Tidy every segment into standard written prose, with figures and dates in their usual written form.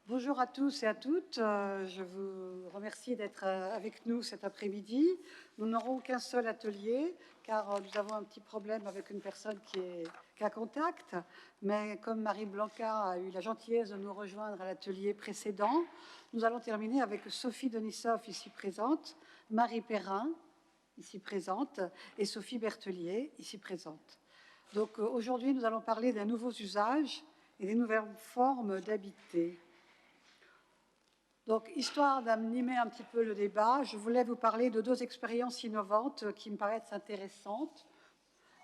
Bonjour à tous et à toutes. Je vous remercie d'être avec nous cet après-midi. Nous n'aurons qu'un seul atelier car nous avons un petit problème avec une personne qui est à contact. Mais comme Marie Blanca a eu la gentillesse de nous rejoindre à l'atelier précédent, nous allons terminer avec Sophie Denisov, ici présente, Marie Perrin, ici présente, et Sophie Berthelier, ici présente. Donc aujourd'hui, nous allons parler des nouveaux usages et des nouvelles formes d'habiter. Donc, histoire d'animer un petit peu le débat, je voulais vous parler de deux expériences innovantes qui me paraissent intéressantes.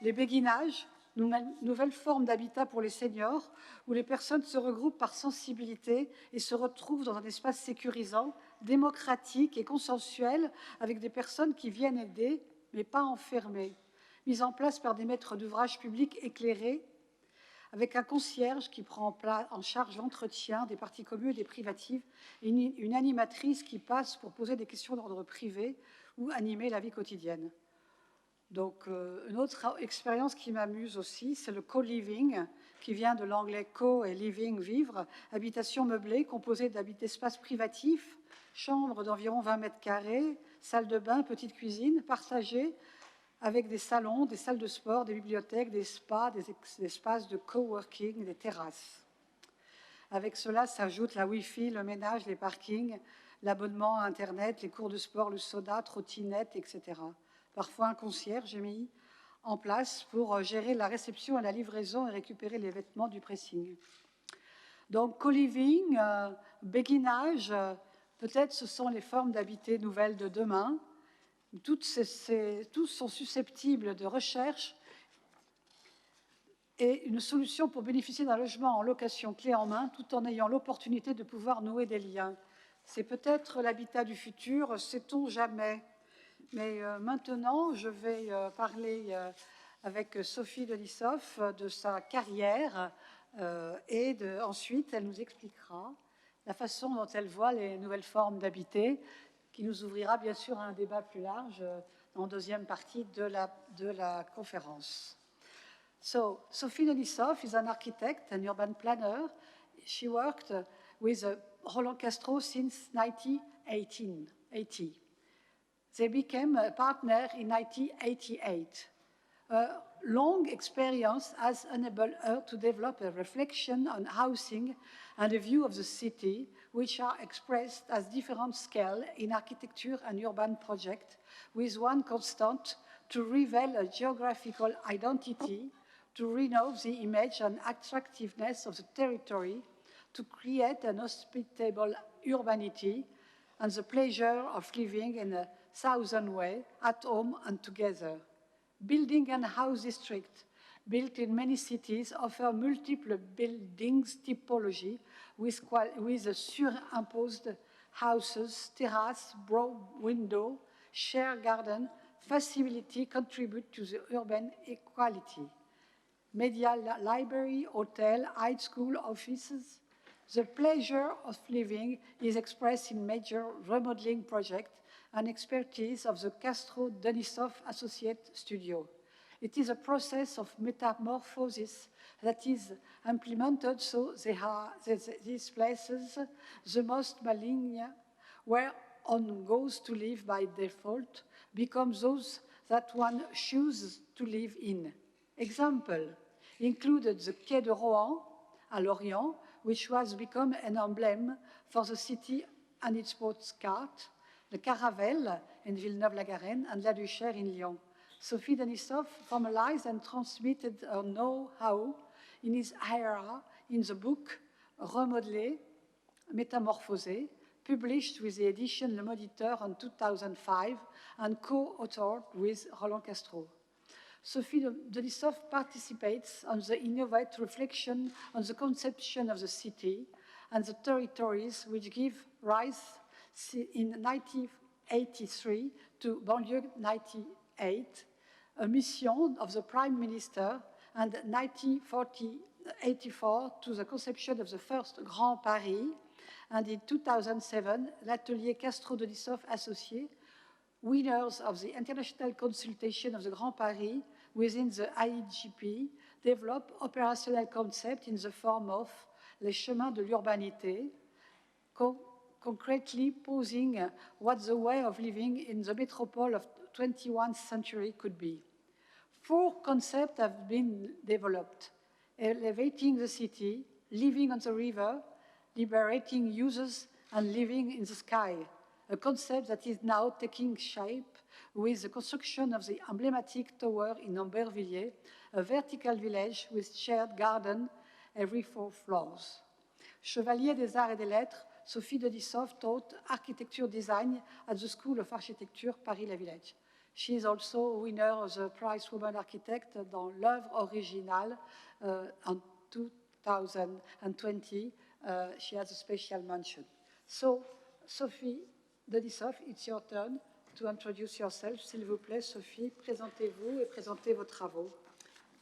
Les béguinages, nouvelle forme d'habitat pour les seniors, où les personnes se regroupent par sensibilité et se retrouvent dans un espace sécurisant, démocratique et consensuel, avec des personnes qui viennent aider, mais pas enfermées, mises en place par des maîtres d'ouvrage publics éclairés, avec un concierge qui prend en charge l'entretien des parties communes et des privatives, et une animatrice qui passe pour poser des questions d'ordre privé ou animer la vie quotidienne. Donc, une autre expérience qui m'amuse aussi, c'est le co-living, qui vient de l'anglais co et living, vivre, habitation meublée composée d'espaces privatifs, chambres d'environ 20 mètres carrés, salle de bain, petite cuisine, partagées, avec des salons, des salles de sport, des bibliothèques, des spas, des espaces de coworking, des terrasses. Avec cela s'ajoute la Wi-Fi, le ménage, les parkings, l'abonnement à Internet, les cours de sport, le soda, trottinette, etc. Parfois un concierge est mis en place pour gérer la réception et la livraison et récupérer les vêtements du pressing. Donc, co-living, béguinage, peut-être ce sont les formes d'habiter nouvelles de demain. Tous sont susceptibles de recherche et une solution pour bénéficier d'un logement en location clé en main, tout en ayant l'opportunité de pouvoir nouer des liens. C'est peut-être l'habitat du futur, sait-on jamais. Mais maintenant, je vais parler avec Sophie Denisov de sa carrière et ensuite, elle nous expliquera la façon dont elle voit les nouvelles formes d'habiter, qui nous ouvrira bien sûr à un débat plus large en deuxième partie de la conférence. So, Sophie Denisov is an architect and urban planner. She worked with Roland Castro since 1980. They became a partner in 1988. A long experience has enabled her to develop a reflection on housing and a view of the city, which are expressed as different scale in architecture and urban projects, with one constant: to reveal a geographical identity, to renew the image and attractiveness of the territory, to create an hospitable urbanity, and the pleasure of living in a southern way, at home and together. Building and house districts built in many cities offer multiple buildings typology with superimposed houses, terrace, broad window, shared garden, facility contribute to the urban equality. Media library, hotel, high school, offices. The pleasure of living is expressed in major remodeling projects and expertise of the Castro Denisov Associate Studio. It is a process of metamorphosis that is implemented so these places, the most malign, where one goes to live by default, become those that one chooses to live in. Example included the Quai de Rohan à Lorient, which was become an emblem for the city and its postcard, the Caravelle in Villeneuve-la-Garenne, and La Duchère in Lyon. Sophie Denisov formalized and transmitted her know-how in his era in the book Remodeler, Métamorphosé, published with the edition Le Moniteur in 2005 and co-authored with Roland Castro. Sophie Denisov participates on the innovative reflection on the conception of the city and the territories which give rise in 1983 to Banlieue 98, a mission of the Prime Minister, and 1984 to the conception of the first Grand Paris, and in 2007, l'atelier Castro Denisov Associés, winners of the international consultation of the Grand Paris within the IGP, develop operational concept in the form of les chemins de l'urbanité, concretely posing what the way of living in the metropole of 21st century could be. 4 concepts have been developed: elevating the city, living on the river, liberating users, and living in the sky, a concept that is now taking shape with the construction of the emblematic tower in Ambervilliers, a vertical village with shared garden every 4 floors. Chevalier des Arts et des Lettres, Sophie Denisov taught architecture design at the School of Architecture Paris-La Villette. She is also a winner of the Prize Woman Architect dans l'œuvre originale en 2020. She has a special mention. So, Sophie Denisov, it's your turn to introduce yourself. S'il vous plaît, Sophie, présentez-vous et présentez vos travaux.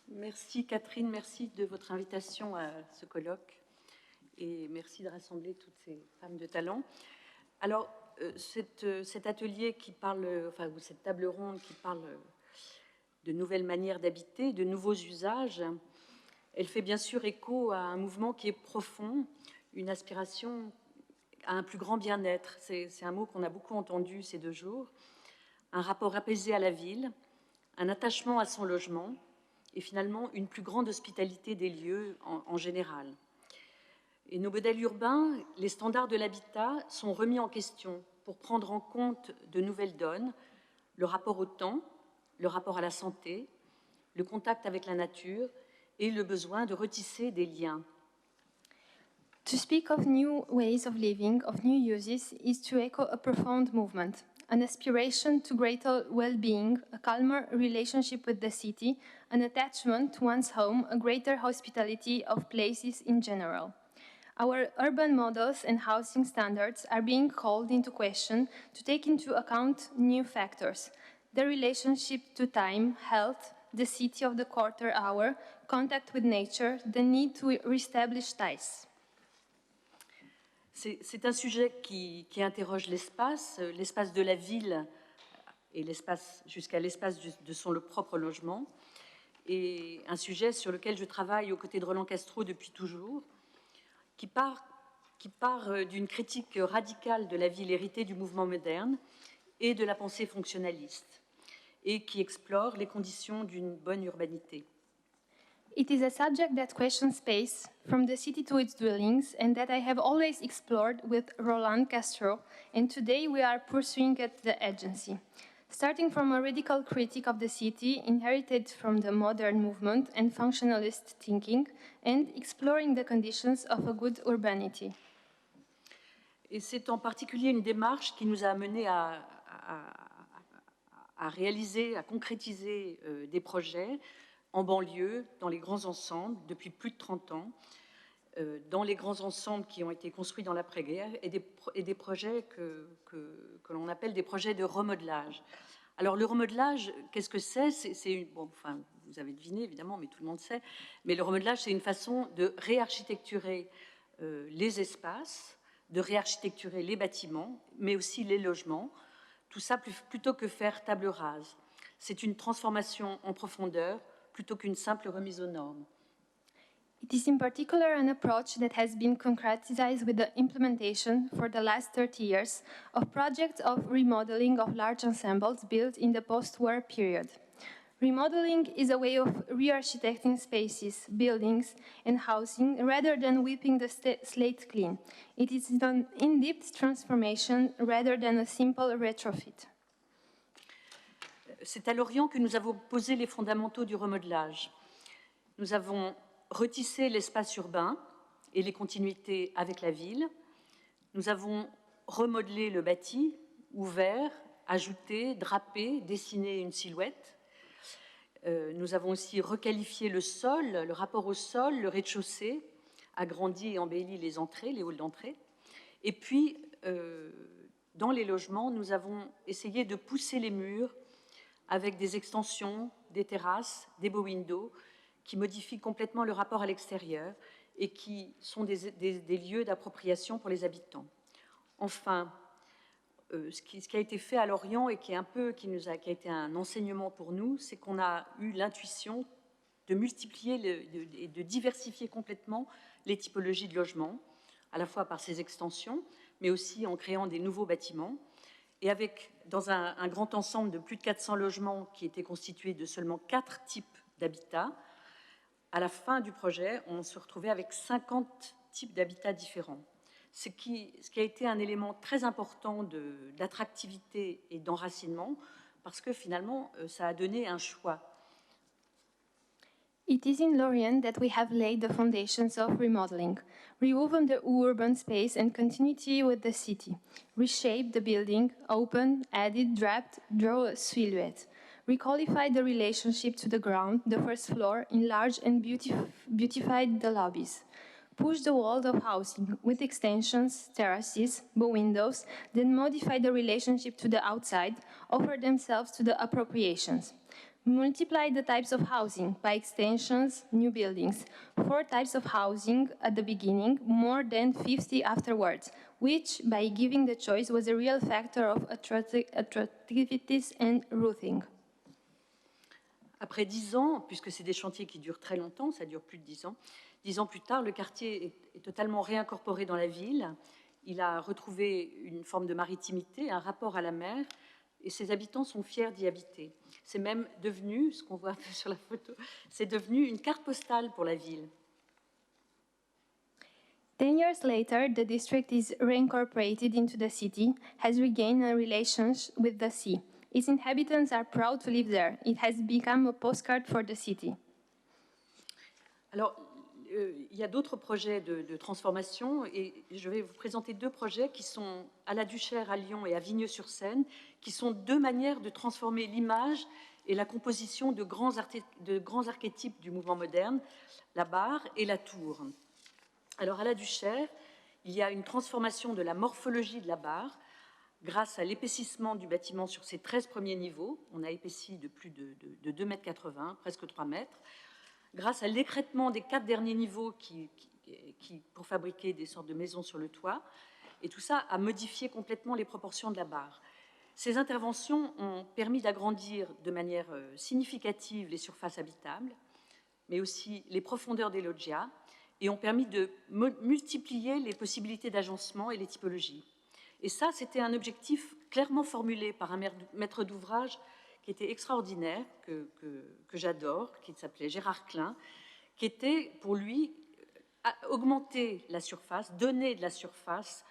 Merci Catherine, merci de votre invitation à ce colloque et merci de rassembler toutes ces femmes de talent. Alors, cet atelier qui parle, enfin, ou cette table ronde qui parle de nouvelles manières d'habiter, de nouveaux usages, elle fait bien sûr écho à un mouvement qui est profond, une aspiration à un plus grand bien-être. C'est un mot qu'on a beaucoup entendu ces 2 jours. Un rapport apaisé à la ville, un attachement à son logement et finalement une plus grande hospitalité des lieux en général. Et nos modèles urbains, les standards de l'habitat sont remis en question pour prendre en compte de nouvelles donnes, le rapport au temps, le rapport à la santé, le contact avec la nature et le besoin de retisser des liens. To speak of new ways of living, of new uses, is to echo a profound movement, an aspiration to greater well-being, a calmer relationship with the city, an attachment to one's home, a greater hospitality of places in general. Our urban models and housing standards are being called into question to take into account new factors: the relationship to time, health, the city of the quarter hour, contact with nature, the need to reestablish ties. C'est un sujet qui interroge l'espace de la ville et l'espace jusqu'à l'espace de son propre logement, et un sujet sur lequel je travaille aux côtés de Roland Castro depuis toujours, qui part d'une critique radicale de la ville héritée du mouvement moderne et de la pensée fonctionnaliste, et qui explore les conditions d'une bonne urbanité. It is a subject that questions space, from the city to its dwellings, and that I have always explored with Roland Castro, and today we are pursuing at the agency. Starting from a radical critique of the city, inherited from the modern movement and functionalist thinking, and exploring the conditions of a good urbanity. Et c'est en particulier une démarche qui nous a amenés à réaliser, à concrétiser des projets en banlieue, dans les grands ensembles, depuis plus de 30 ans, dans les grands ensembles qui ont été construits dans l'après-guerre, et des projets que l'on appelle des projets de remodelage. Alors, le remodelage, qu'est-ce que c'est bon, enfin, vous avez deviné, évidemment, mais tout le monde sait, mais le remodelage, c'est une façon de réarchitecturer les espaces, de réarchitecturer les bâtiments, mais aussi les logements, tout ça plutôt que faire table rase. C'est une transformation en profondeur, plutôt qu'une simple remise aux normes. It is in particular an approach that has been concretized with the implementation for the last 30 years of projects of remodeling of large ensembles built in the post-war period. Remodeling is a way of re-architecting spaces, buildings, and housing rather than wiping the slate clean. It is an in-depth transformation rather than a simple retrofit. C'est à Lorient que nous avons posé les fondamentaux du remodelage. Nous avons retissé l'espace urbain et les continuités avec la ville. Nous avons remodelé le bâti, ouvert, ajouté, drapé, dessiné une silhouette. Nous avons aussi requalifié le sol, le rapport au sol, le rez-de-chaussée, agrandi et embelli les entrées, les halls d'entrée. Et puis, dans les logements, nous avons essayé de pousser les murs avec des extensions, des terrasses, des beaux windows, qui modifient complètement le rapport à l'extérieur et qui sont des lieux d'appropriation pour les habitants. Enfin, ce qui a été fait à Lorient et qui a été un enseignement pour nous, c'est qu'on a eu l'intuition de multiplier et de diversifier complètement les typologies de logements, à la fois par ses extensions, mais aussi en créant des nouveaux bâtiments. Et dans un grand ensemble de plus de 400 logements qui était constitué de seulement 4 types d'habitats, à la fin du projet, on se retrouvait avec 50 types d'habitats différents. Ce qui a été un élément très important d'attractivité et d'enracinement, parce que finalement, ça a donné un choix. It is in Lorient that we have laid the foundations of remodeling, rewoven the urban space and continuity with the city, reshaped the building, opened, added, draped, drew a silhouette, requalified the relationship to the ground, the first floor, enlarged and beautified the lobbies, pushed the wall of housing with extensions, terraces, bow windows, then modified the relationship to the outside, offered themselves to the appropriations. Multiply the types of housing by extensions, new buildings. 4 types of housing at the beginning, more than 50 afterwards, which, by giving the choice, was a real factor of attractiveness and rooting. Après 10 ans, puisque c'est des chantiers qui durent très longtemps, ça dure plus de 10 ans plus tard, le quartier est totalement réincorporé dans la ville. Il a retrouvé une forme de maritimité, un rapport à la mer, et ses habitants sont fiers d'y habiter. C'est même devenu, ce qu'on voit sur la photo, c'est devenu une carte postale pour la ville. 10 years later, the district is reincorporated into the city, has regained a relationship with the sea. Its inhabitants are proud to live there. It has become a postcard for the city. Alors, il y a d'autres projets de transformation et je vais vous présenter 2 projets qui sont à la Duchère à Lyon et à Vigneux-sur-Seine, qui sont 2 manières de transformer l'image et la composition de grands archétypes du mouvement moderne, la barre et la tour. Alors, à la Duchère, il y a une transformation de la morphologie de la barre grâce à l'épaississement du bâtiment sur ses 13 premiers niveaux. On a épaissi de plus de 2,80 m, presque 3 mètres, grâce à l'écrêtement des 4 derniers niveaux pour fabriquer des sortes de maisons sur le toit. Et tout ça a modifié complètement les proportions de la barre. Ces interventions ont permis d'agrandir de manière significative les surfaces habitables, mais aussi les profondeurs des loggias, et ont permis de multiplier les possibilités d'agencement et les typologies. Et ça, c'était un objectif clairement formulé par un maître d'ouvrage qui était extraordinaire, que j'adore, qui s'appelait Gérard Klein, qui était pour lui augmenter la surface, donner de la surface,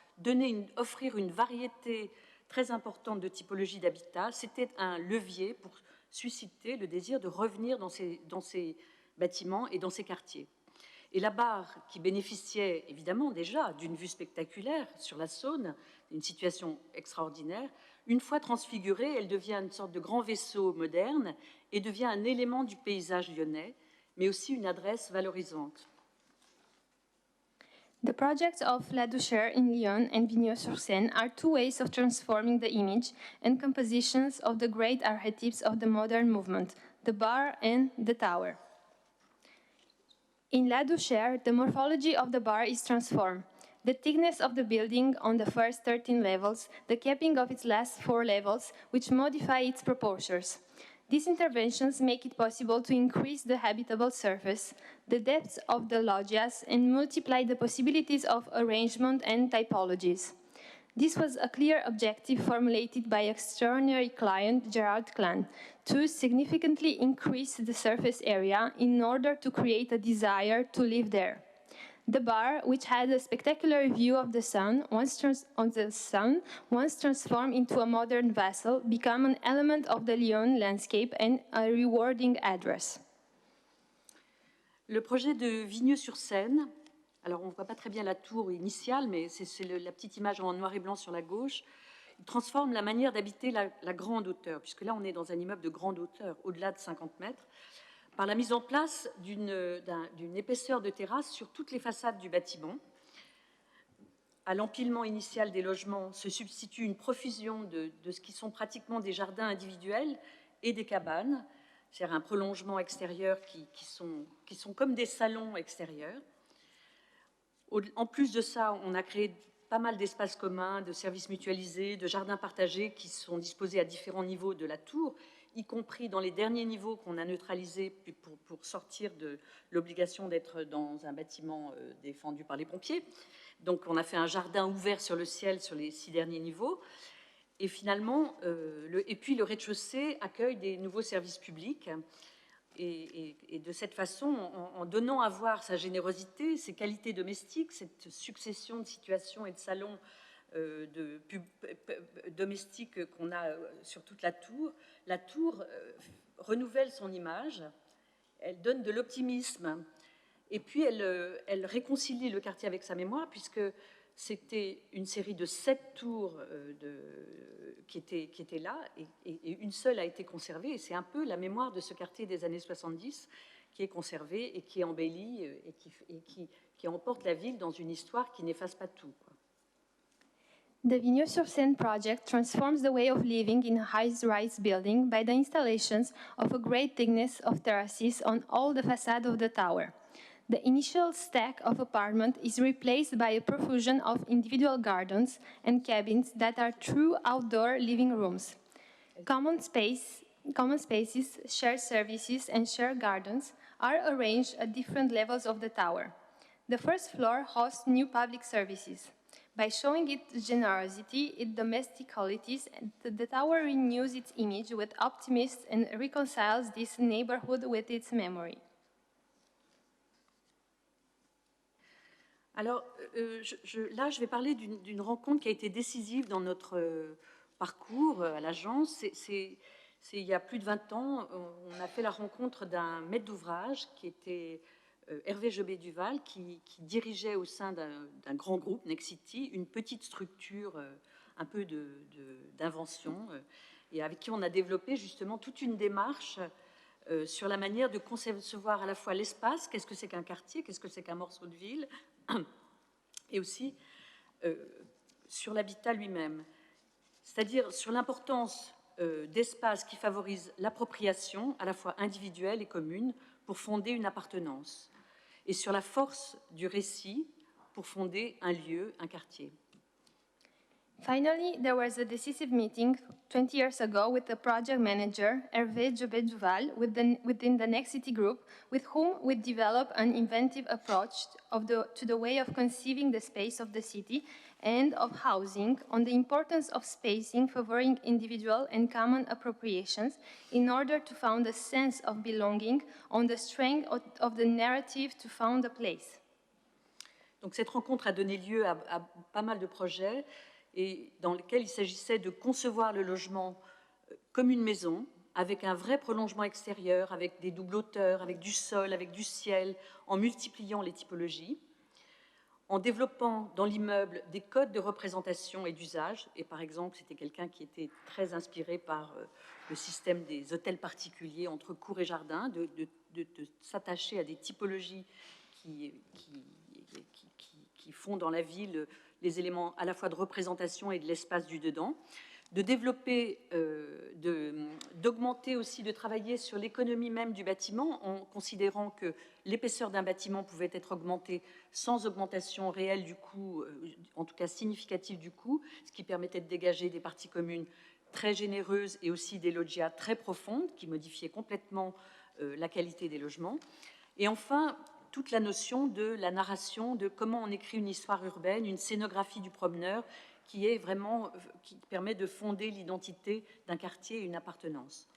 offrir une variété très importante de typologies d'habitat. C'était un levier pour susciter le désir de revenir dans ces bâtiments et dans ces quartiers. Et la barre, qui bénéficiait évidemment déjà d'une vue spectaculaire sur la Saône, une situation extraordinaire, une fois transfigurée, elle devient une sorte de grand vaisseau moderne et devient un élément du paysage lyonnais, mais aussi une adresse valorisante. The projects of La Duchère in Lyon and Vigneux-sur-Seine are 2 ways of transforming the image and compositions of the great archetypes of the modern movement, the bar and the tower. In La Duchère, the morphology of the bar is transformed. The thickness of the building on the first 13 levels, the capping of its last 4 levels, which modify its proportions. These interventions make it possible to increase the habitable surface, the depth of the loggias, and multiply the possibilities of arrangement and typologies. This was a clear objective formulated by extraordinary client Gerard Klein to significantly increase the surface area in order to create a desire to live there. The bar, which had a spectacular view of the sun, once transformed into a modern vessel, became an element of the Lyon landscape and a rewarding address. Le projet de Vigneux-sur-Seine, alors on ne voit pas très bien la tour initiale, mais c'est la petite image en noir et blanc sur la gauche, il transforme la manière d'habiter la grande hauteur, puisque là on est dans un immeuble de grande hauteur, au-delà de 50 mètres, par la mise en place d'une épaisseur de terrasse sur toutes les façades du bâtiment. À l'empilement initial des logements se substitue une profusion de ce qui sont pratiquement des jardins individuels et des cabanes, c'est-à-dire un prolongement extérieur qui sont comme des salons extérieurs. En plus de ça, on a créé pas mal d'espaces communs, de services mutualisés, de jardins partagés qui sont disposés à différents niveaux de la tour, y compris dans les derniers niveaux qu'on a neutralisés pour sortir de l'obligation d'être dans un bâtiment défendu par les pompiers. Donc on a fait un jardin ouvert sur le ciel sur les 6 derniers niveaux. Et finalement, puis le rez-de-chaussée accueille des nouveaux services publics. Et de cette façon, en donnant à voir sa générosité, ses qualités domestiques, cette succession de situations et de salons domestiques qu'on a sur toute la tour renouvelle son image, elle donne de l'optimisme, et puis elle réconcilie le quartier avec sa mémoire, puisque c'était une série de 7 tours qui étaient là, et une seule a été conservée, et c'est un peu la mémoire de ce quartier des années 70 qui est conservée et qui est embellie et qui emporte la ville dans une histoire qui n'efface pas tout, quoi. The Vigneux-sur-Seine project transforms the way of living in a high-rise building by the installations of a great thickness of terraces on all the facade of the tower. The initial stack of apartments is replaced by a profusion of individual gardens and cabins that are true outdoor living rooms. Common spaces, shared services, and shared gardens are arranged at different levels of the tower. The first floor hosts new public services. By showing its generosity, its domestic qualities, the tower renews its image with optimism and reconciles this neighborhood with its memory. Alors, là, je vais parler d'une rencontre qui a été décisive dans notre parcours à l'agence. C'est il y a plus de 20 ans, on a fait la rencontre d'un maître d'ouvrage qui était Hervé Jobé-Duval, qui dirigeait au sein d'un grand groupe, Nexity, une petite structure un peu d'invention, et avec qui on a développé justement toute une démarche sur la manière de concevoir à la fois l'espace, qu'est-ce que c'est qu'un quartier, qu'est-ce que c'est qu'un morceau de ville, et aussi sur l'habitat lui-même, c'est-à-dire sur l'importance d'espaces qui favorisent l'appropriation à la fois individuelle et commune pour fonder une appartenance, et sur la force du récit pour fonder un lieu, un quartier. Finally, there was a decisive meeting 20 years ago with the project manager, Hervé Jobé-Duval, within the Nexity Group, with whom we developed an inventive approach to the way of conceiving the space of the city and of housing, on the importance of spacing favoring individual and common appropriations in order to found a sense of belonging, on the strength of the narrative to found a place. Donc cette rencontre a donné lieu à pas mal de projets, et dans lequel il s'agissait de concevoir le logement comme une maison, avec un vrai prolongement extérieur, avec des doubles hauteurs, avec du sol, avec du ciel, en multipliant les typologies, en développant dans l'immeuble des codes de représentation et d'usage. Et par exemple, c'était quelqu'un qui était très inspiré par le système des hôtels particuliers entre cour et jardin, de s'attacher à des typologies qui font dans la ville les éléments à la fois de représentation et de l'espace du dedans, de développer, d'augmenter aussi, de travailler sur l'économie même du bâtiment, en considérant que l'épaisseur d'un bâtiment pouvait être augmentée sans augmentation réelle du coût, en tout cas significative du coût, ce qui permettait de dégager des parties communes très généreuses et aussi des loggias très profondes qui modifiaient complètement la qualité des logements. Et enfin, toute la notion de la narration, de comment on écrit une histoire urbaine, une scénographie du promeneur, qui permet de fonder l'identité d'un quartier et une appartenance.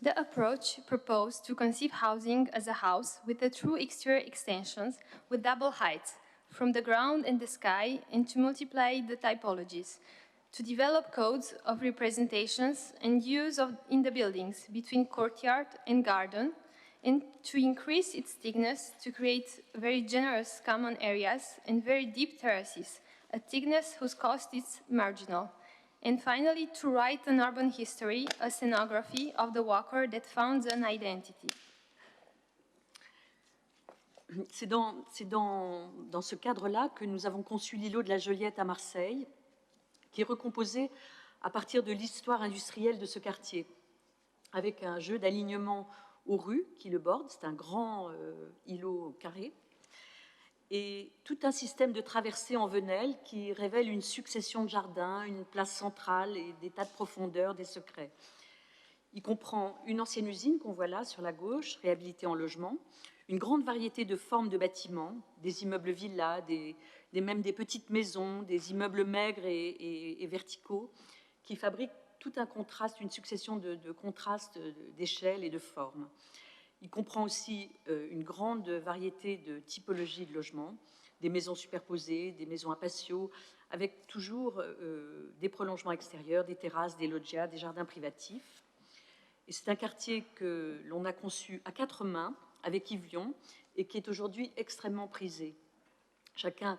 The approach proposed to conceive housing as a house with a true exterior extensions with double heights, from the ground and the sky, and to multiply the typologies, to develop codes of representations and use in the buildings between courtyard and garden, and to increase its thickness to create very generous common areas and very deep terraces, a thickness whose cost is marginal. And finally, to write an urban history, a scenography of the walker that founds an identity. C'est dans ce cadre-là que nous avons conçu l'îlot de la Joliette à Marseille, qui est recomposé à partir de l'histoire industrielle de ce quartier, avec un jeu d'alignement aux rues qui le bordent. C'est un grand îlot carré, et tout un système de traversées en venelle qui révèle une succession de jardins, une place centrale et des tas de profondeur, des secrets. Il comprend une ancienne usine qu'on voit là sur la gauche, réhabilitée en logement, une grande variété de formes de bâtiments, des immeubles villas, même des petites maisons, des immeubles maigres et verticaux, qui fabriquent tout un contraste, une succession de contrastes d'échelles et de formes. Il comprend aussi une grande variété de typologies de logements, des maisons superposées, des maisons à patio, avec toujours des prolongements extérieurs, des terrasses, des loggias, des jardins privatifs. Et c'est un quartier que l'on a conçu à 4 mains avec Yves Lion et qui est aujourd'hui extrêmement prisé. Chacun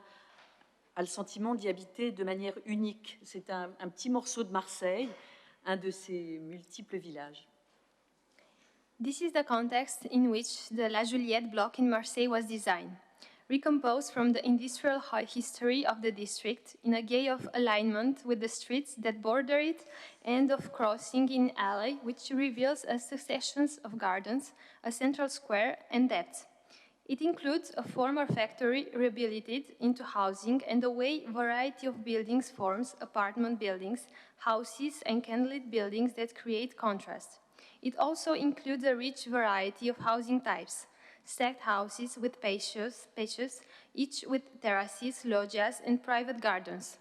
a le sentiment d'y habiter de manière unique. C'est un petit morceau de Marseille, un de ses multiples villages. This is the context in which the La Juliette block in Marseille was designed, recomposed from the industrial history of the district in a gay of alignment with the streets that border it and of crossing in alley, which reveals a succession of gardens, a central square, and depth. It includes a former factory rehabilitated into housing and a wide variety of buildings forms, apartment buildings, houses, and candlelit buildings that create contrast. It also includes a rich variety of housing types, stacked houses with patios, each with terraces, loggias, and private gardens.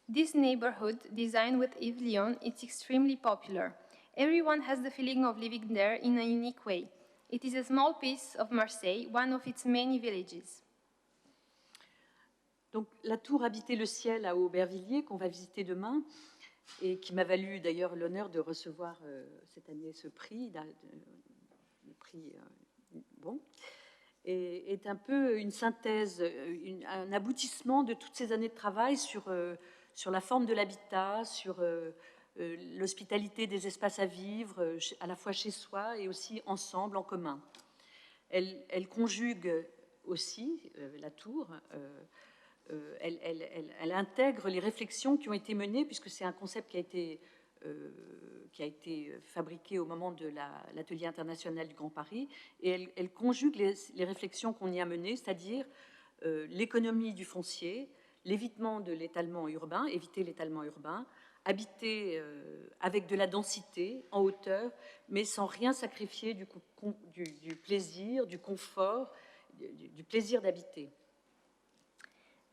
This neighborhood, designed with Yves Lion, is extremely popular. Everyone has the feeling of living there in a unique way. It is a small piece of Marseille, one of its many villages. Donc, la tour Habiter le ciel à Aubervilliers, qu'on va visiter demain, et qui m'a valu d'ailleurs l'honneur de recevoir cette année ce prix, le prix bon, est un peu une synthèse, un aboutissement de toutes ces années de travail sur la forme de l'habitat, sur l'hospitalité des espaces à vivre, à la fois chez soi et aussi ensemble, en commun. Elle conjugue aussi, la tour, elle intègre les réflexions qui ont été menées, puisque c'est un concept qui a été fabriqué au moment de l'atelier international du Grand Paris, et elle conjugue les réflexions qu'on y a menées, c'est-à-dire l'économie du foncier, l'évitement de l'étalement urbain, éviter l'étalement urbain, habiter avec de la densité en hauteur, mais sans rien sacrifier du plaisir, du confort, du plaisir d'habiter.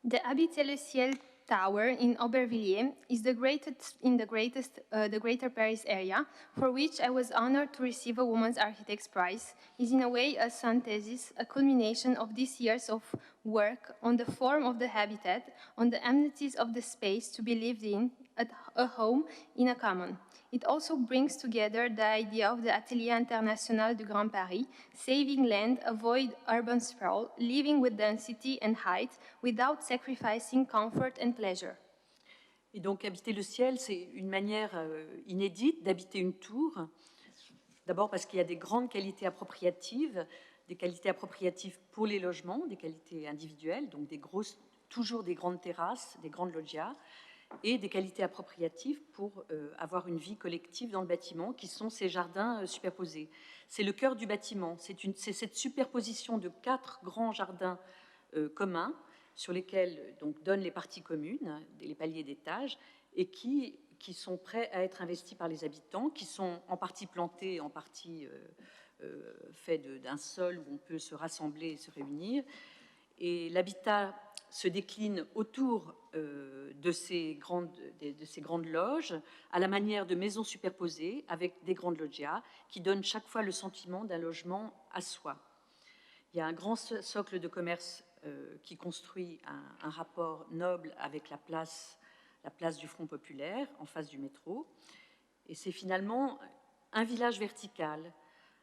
The Habiter le Ciel Tower in Aubervilliers is the greatest in the Greater Paris area, for which I was honored to receive a Women's Architects Prize, is in a way a synthesis, a culmination of these years of work on the form of the habitat, on the amenities of the space to be lived in, at a home, in a common. It also brings together the idea of the Atelier International du Grand Paris, saving land, avoid urban sprawl, living with density and height, without sacrificing comfort and pleasure. Et donc, Habiter le ciel, c'est une manière inédite d'habiter une tour. D'abord parce qu'il y a des grandes qualités appropriatives pour les logements, des qualités individuelles, donc toujours des grandes terrasses, des grandes loggias, et des qualités appropriatives pour avoir une vie collective dans le bâtiment, qui sont ces jardins superposés. C'est le cœur du bâtiment, c'est cette superposition de 4 grands jardins communs sur lesquels donc, donnent les parties communes, les paliers d'étage, et qui sont prêts à être investis par les habitants, qui sont en partie plantés, en partie faits d'un sol où on peut se rassembler et se réunir. Et l'habitat se décline autour de ces grandes loges, à la manière de maisons superposées, avec des grandes loggias, qui donnent chaque fois le sentiment d'un logement à soi. Il y a un grand socle de commerce qui construit un rapport noble avec la place du Front populaire, en face du métro. Et c'est finalement un village vertical.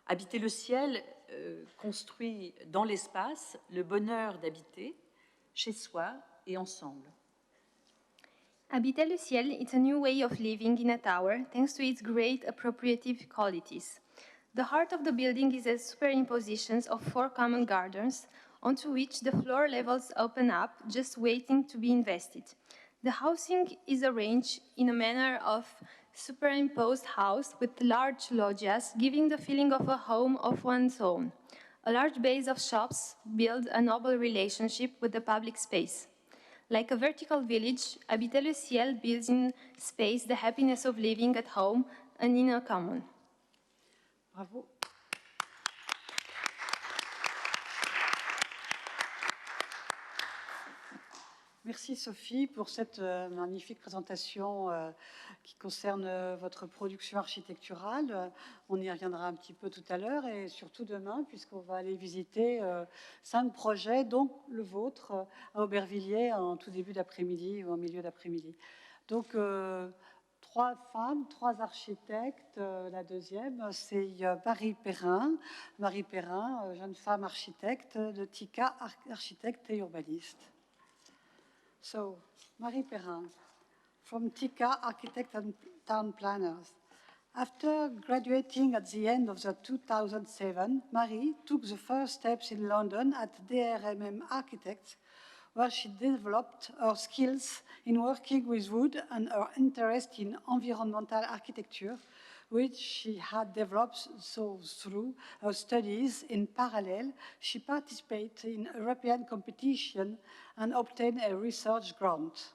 Habiter le ciel construit dans l'espace le bonheur d'habiter chez soi et ensemble. Habiter le Ciel is a new way of living in a tower thanks to its great appropriative qualities. The heart of the building is a superimposition of 4 common gardens onto which the floor levels open up, just waiting to be invested. The housing is arranged in a manner of superimposed house with large loggias, giving the feeling of a home of one's own. A large base of shops build a noble relationship with the public space. Like a vertical village, Habiter le Ciel builds in space the happiness of living at home and in a common. Bravo. Merci Sophie pour cette magnifique présentation qui concerne votre production architecturale. On y reviendra un petit peu tout à l'heure et surtout demain puisqu'on va aller visiter 5 projets, dont le vôtre à Aubervilliers en tout début d'après-midi ou en milieu d'après-midi. Donc 3 femmes, 3 architectes. La deuxième, c'est Marie Perrin. Marie Perrin, jeune femme architecte de TICA, architecte et urbaniste. So, Marie Perrin, from TICA, Architect and Town Planners. After graduating at the end of the 2007, Marie took the first steps in London at DRMM Architects, where she developed her skills in working with wood and her interest in environmental architecture, which she had developed through her studies. In parallel, she participated in European competition and obtained a research grant.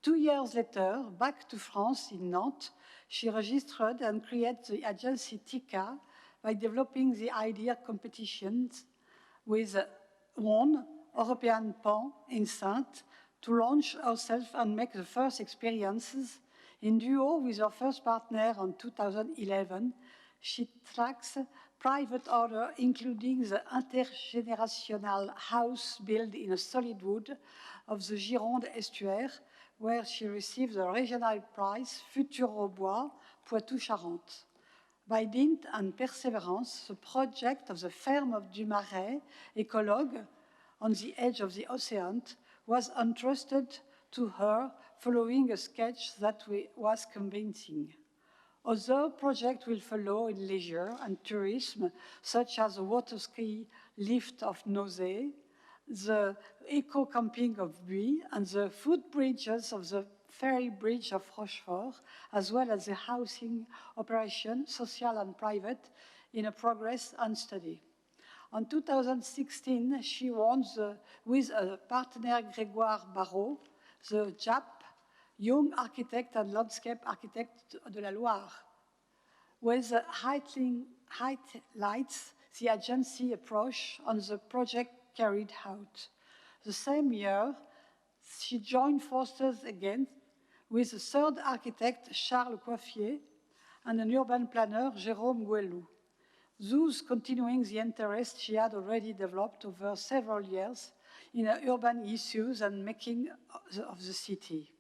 2 years later, back to France in Nantes, she registered and created the agency TICA by developing the idea competitions with one European PAN in Saintes to launch herself and make the first experiences. In duo with her first partner in 2011, she tracks private order, including the intergenerational house built in a solid wood of the Gironde estuary, where she received the regional prize Futur au Bois, Poitou-Charentes. By dint and perseverance, the project of the Ferme du Marais, ecologue, on the edge of the ocean, was entrusted to her following a sketch that was convincing. Other projects will follow in leisure and tourism, such as the water ski lift of Nozay, the eco-camping of Buis, and the footbridges of the ferry bridge of Rochefort, as well as the housing operation, social and private, in a progress and study. In 2016, she won with a partner Grégoire Barrault, the JAP, Young Architect and Landscape Architect de la Loire, with highlights the agency approach on the project carried out. The same year, she joined forces again with the third architect, Charles Coiffier, and an urban planner, Jérôme Gouelou, thus continuing the interest she had already developed over several years in urban issues and making of the city.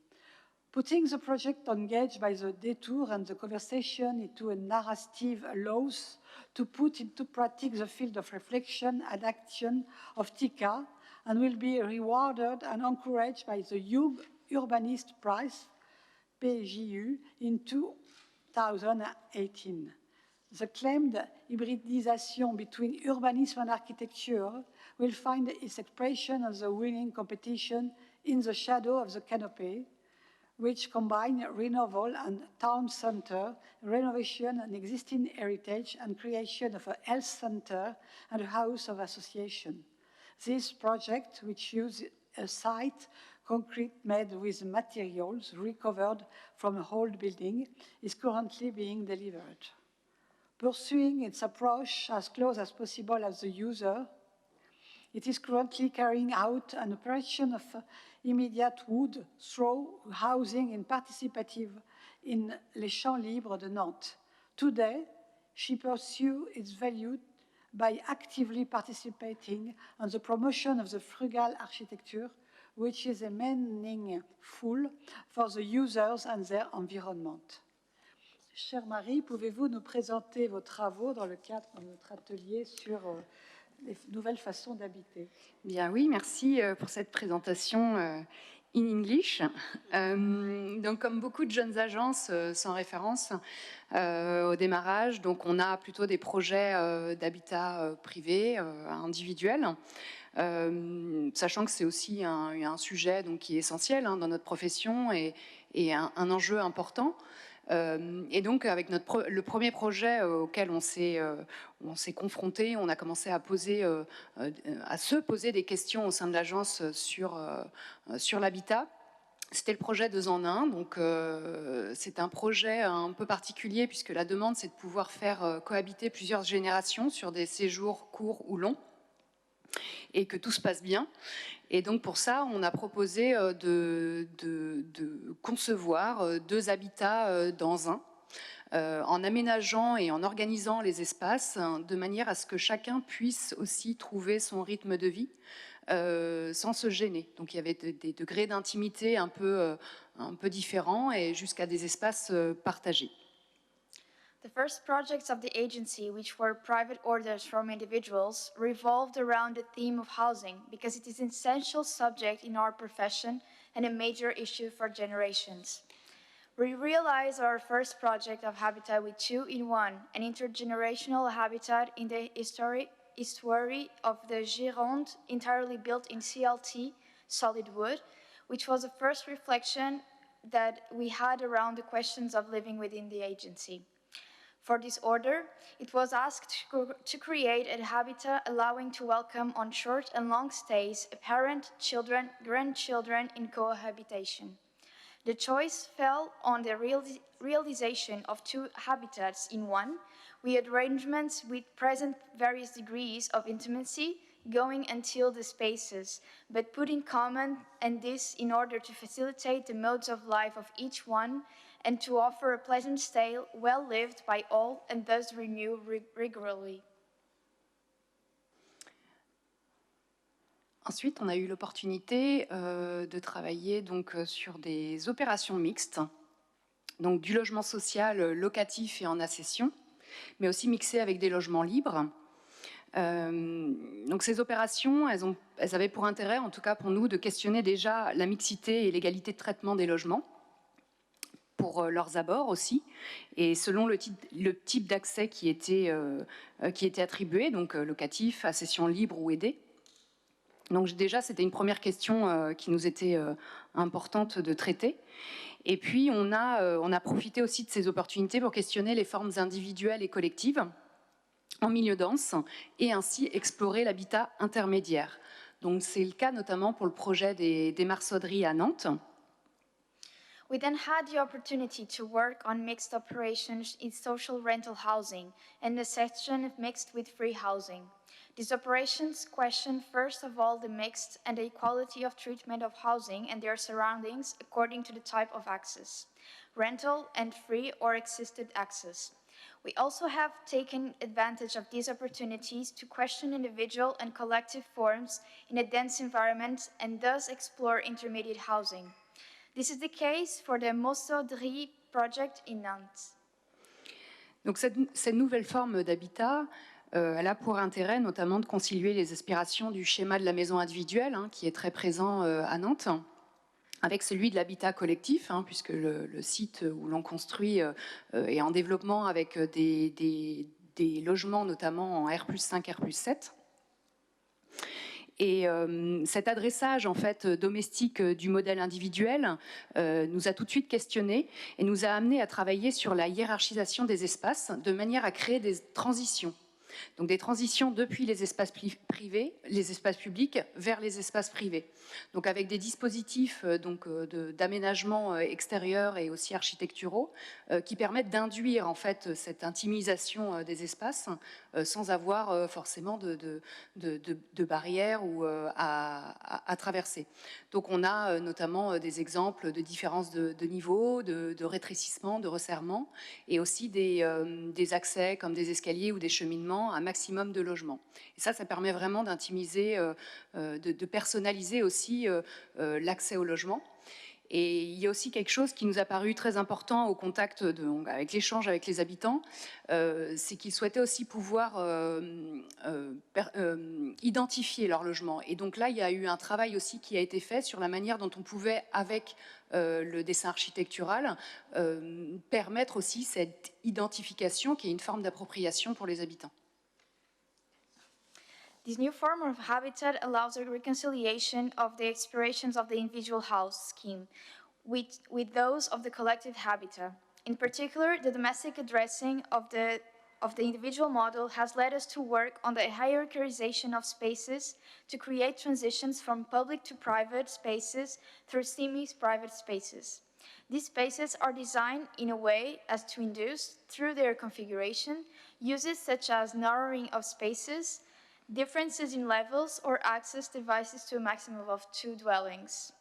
Putting the project engaged by the detour and the conversation into a narrative allows to put into practice the field of reflection and action of TICA and will be rewarded and encouraged by the Young Urbanist Prize, PJU, in 2018. The claimed hybridization between urbanism and architecture will find its expression of the winning competition in the shadow of the canopy, which combine renewal and town center, renovation and existing heritage, and creation of a health center and a house of association. This project, which uses a site concrete made with materials recovered from an old building, is currently being delivered. Pursuing its approach as close as possible as the user, it is currently carrying out an operation of immediate wood through housing and participative in Les Champs Libres de Nantes. Today, she pursues its value by actively participating on the promotion of the frugal architecture, which is a meaningful for the users and their environment. Chère Marie, pouvez-vous nous présenter vos travaux dans le cadre de notre atelier sur les nouvelles façons d'habiter? Bien oui, merci pour cette présentation in English. Donc comme beaucoup de jeunes agences sans référence au démarrage, donc on a plutôt des projets d'habitat privé, individuel. Sachant que c'est aussi un sujet donc, qui est essentiel dans notre profession et un enjeu important. Et donc, avec le premier projet auquel on s'est confronté, on a commencé à se poser des questions au sein de l'agence sur l'habitat. C'était le projet 2 en 1, donc c'est un projet un peu particulier puisque la demande, c'est de pouvoir faire cohabiter plusieurs générations sur des séjours courts ou longs et que tout se passe bien. Et donc pour ça, on a proposé de concevoir 2 habitats dans un, en aménageant et en organisant les espaces de manière à ce que chacun puisse aussi trouver son rythme de vie sans se gêner. Donc il y avait des degrés d'intimité un peu différents et jusqu'à des espaces partagés. The first projects of the agency, which were private orders from individuals, revolved around the theme of housing because it is an essential subject in our profession and a major issue for generations. We realized our first project of habitat with 2-in-1, an intergenerational habitat in the estuary of the Gironde, entirely built in CLT, solid wood, which was the first reflection that we had around the questions of living within the agency. For this order, it was asked to create a habitat allowing to welcome on short and long stays a parent, children, grandchildren in cohabitation. The choice fell on the realization of 2 habitats in one, with arrangements with present various degrees of intimacy going until the spaces, but put in common, and this in order to facilitate the modes of life of each one and to offer a pleasant stay well lived by all and thus renew regularly. Ensuite, on a eu l'opportunité de travailler donc, sur des opérations mixtes, donc du logement social locatif et en accession, mais aussi mixé avec des logements libres. Donc ces opérations, elles avaient pour intérêt, en tout cas pour nous, de questionner déjà la mixité et l'égalité de traitement des logements, pour leurs abords aussi, et selon le type d'accès qui était attribué, donc locatif, accession libre ou aidé. Donc déjà, c'était une première question qui nous était importante de traiter. Et puis, on a profité aussi de ces opportunités pour questionner les formes individuelles et collectives en milieu dense et ainsi explorer l'habitat intermédiaire. Donc c'est le cas notamment pour le projet des Marsaudries à Nantes. We then had the opportunity to work on mixed operations in social rental housing and the section of mixed with free housing. These operations question first of all the mixed and the equality of treatment of housing and their surroundings according to the type of access, rental and free or assisted access. We also have taken advantage of these opportunities to question individual and collective forms in a dense environment and thus explore intermediate housing. This is the case for the Marsaudries project in Nantes. Donc cette nouvelle forme d'habitat, elle a pour intérêt notamment de concilier les aspirations du schéma de la maison individuelle, qui est très présent à Nantes, avec celui de l'habitat collectif, puisque le site où l'on construit est en développement avec des logements notamment en R+5, R+7. Et cet adressage en fait domestique du modèle individuel nous a tout de suite questionné et nous a amené à travailler sur la hiérarchisation des espaces de manière à créer des transitions. Donc des transitions depuis les espaces privés, les espaces publics, vers les espaces privés. Donc avec des dispositifs d'aménagement extérieur et aussi architecturaux qui permettent d'induire en fait cette intimisation des espaces sans avoir forcément de barrières ou à traverser. Donc on a notamment des exemples de différences de niveau, de rétrécissement, de resserrement et aussi des accès comme des escaliers ou des cheminements, un maximum de logements. Et ça permet vraiment d'intimiser, de personnaliser aussi l'accès au logement. Et il y a aussi quelque chose qui nous a paru très important au contact avec l'échange avec les habitants, c'est qu'ils souhaitaient aussi pouvoir identifier leur logement. Et donc là, il y a eu un travail aussi qui a été fait sur la manière dont on pouvait, avec le dessin architectural, permettre aussi cette identification qui est une forme d'appropriation pour les habitants. This new form of habitat allows a reconciliation of the aspirations of the individual house scheme with those of the collective habitat. In particular, the domestic addressing of the individual model has led us to work on the hierarchization of spaces to create transitions from public to private spaces through semi-private spaces. These spaces are designed in a way as to induce, through their configuration, uses such as narrowing of spaces, differences in levels or access devices to a maximum of 2 dwellings.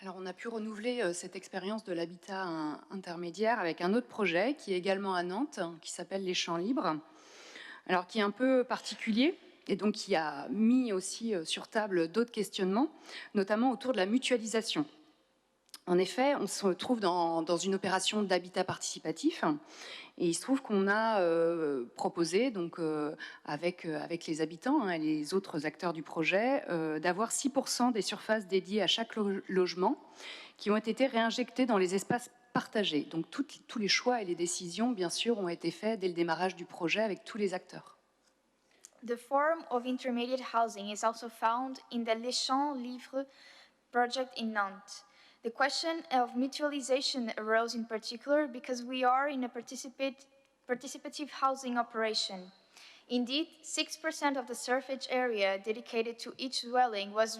Alors, on a pu renouveler cette expérience de l'habitat intermédiaire avec un autre projet qui est également à Nantes, qui s'appelle les Champs Libres, alors qui est un peu particulier et donc qui a mis aussi sur table d'autres questionnements, notamment autour de la mutualisation. En effet, on se trouve dans une opération d'habitat participatif et il se trouve qu'on a proposé, donc, avec les habitants et les autres acteurs du projet, d'avoir 6% des surfaces dédiées à chaque logement qui ont été réinjectées dans les espaces partagés. Donc tous les choix et les décisions, bien sûr, ont été faits dès le démarrage du projet avec tous les acteurs. The form of intermediate housing is also found in the Les Champs Libres project in Nantes. The question of mutualization arose in particular because we are in a participative housing operation. Indeed, 6% of the surface area dedicated to each dwelling was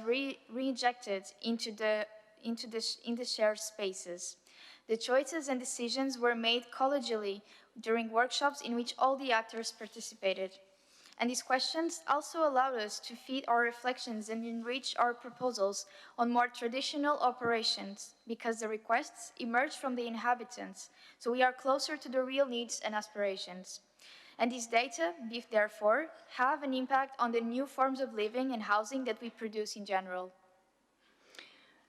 reinjected in the shared spaces. The choices and decisions were made collegially during workshops in which all the actors participated. And these questions also allowed us to feed our reflections and enrich our proposals on more traditional operations because the requests emerged from the inhabitants, so we are closer to the real needs and aspirations. And these data, therefore, have an impact on the new forms of living and housing that we produce in general.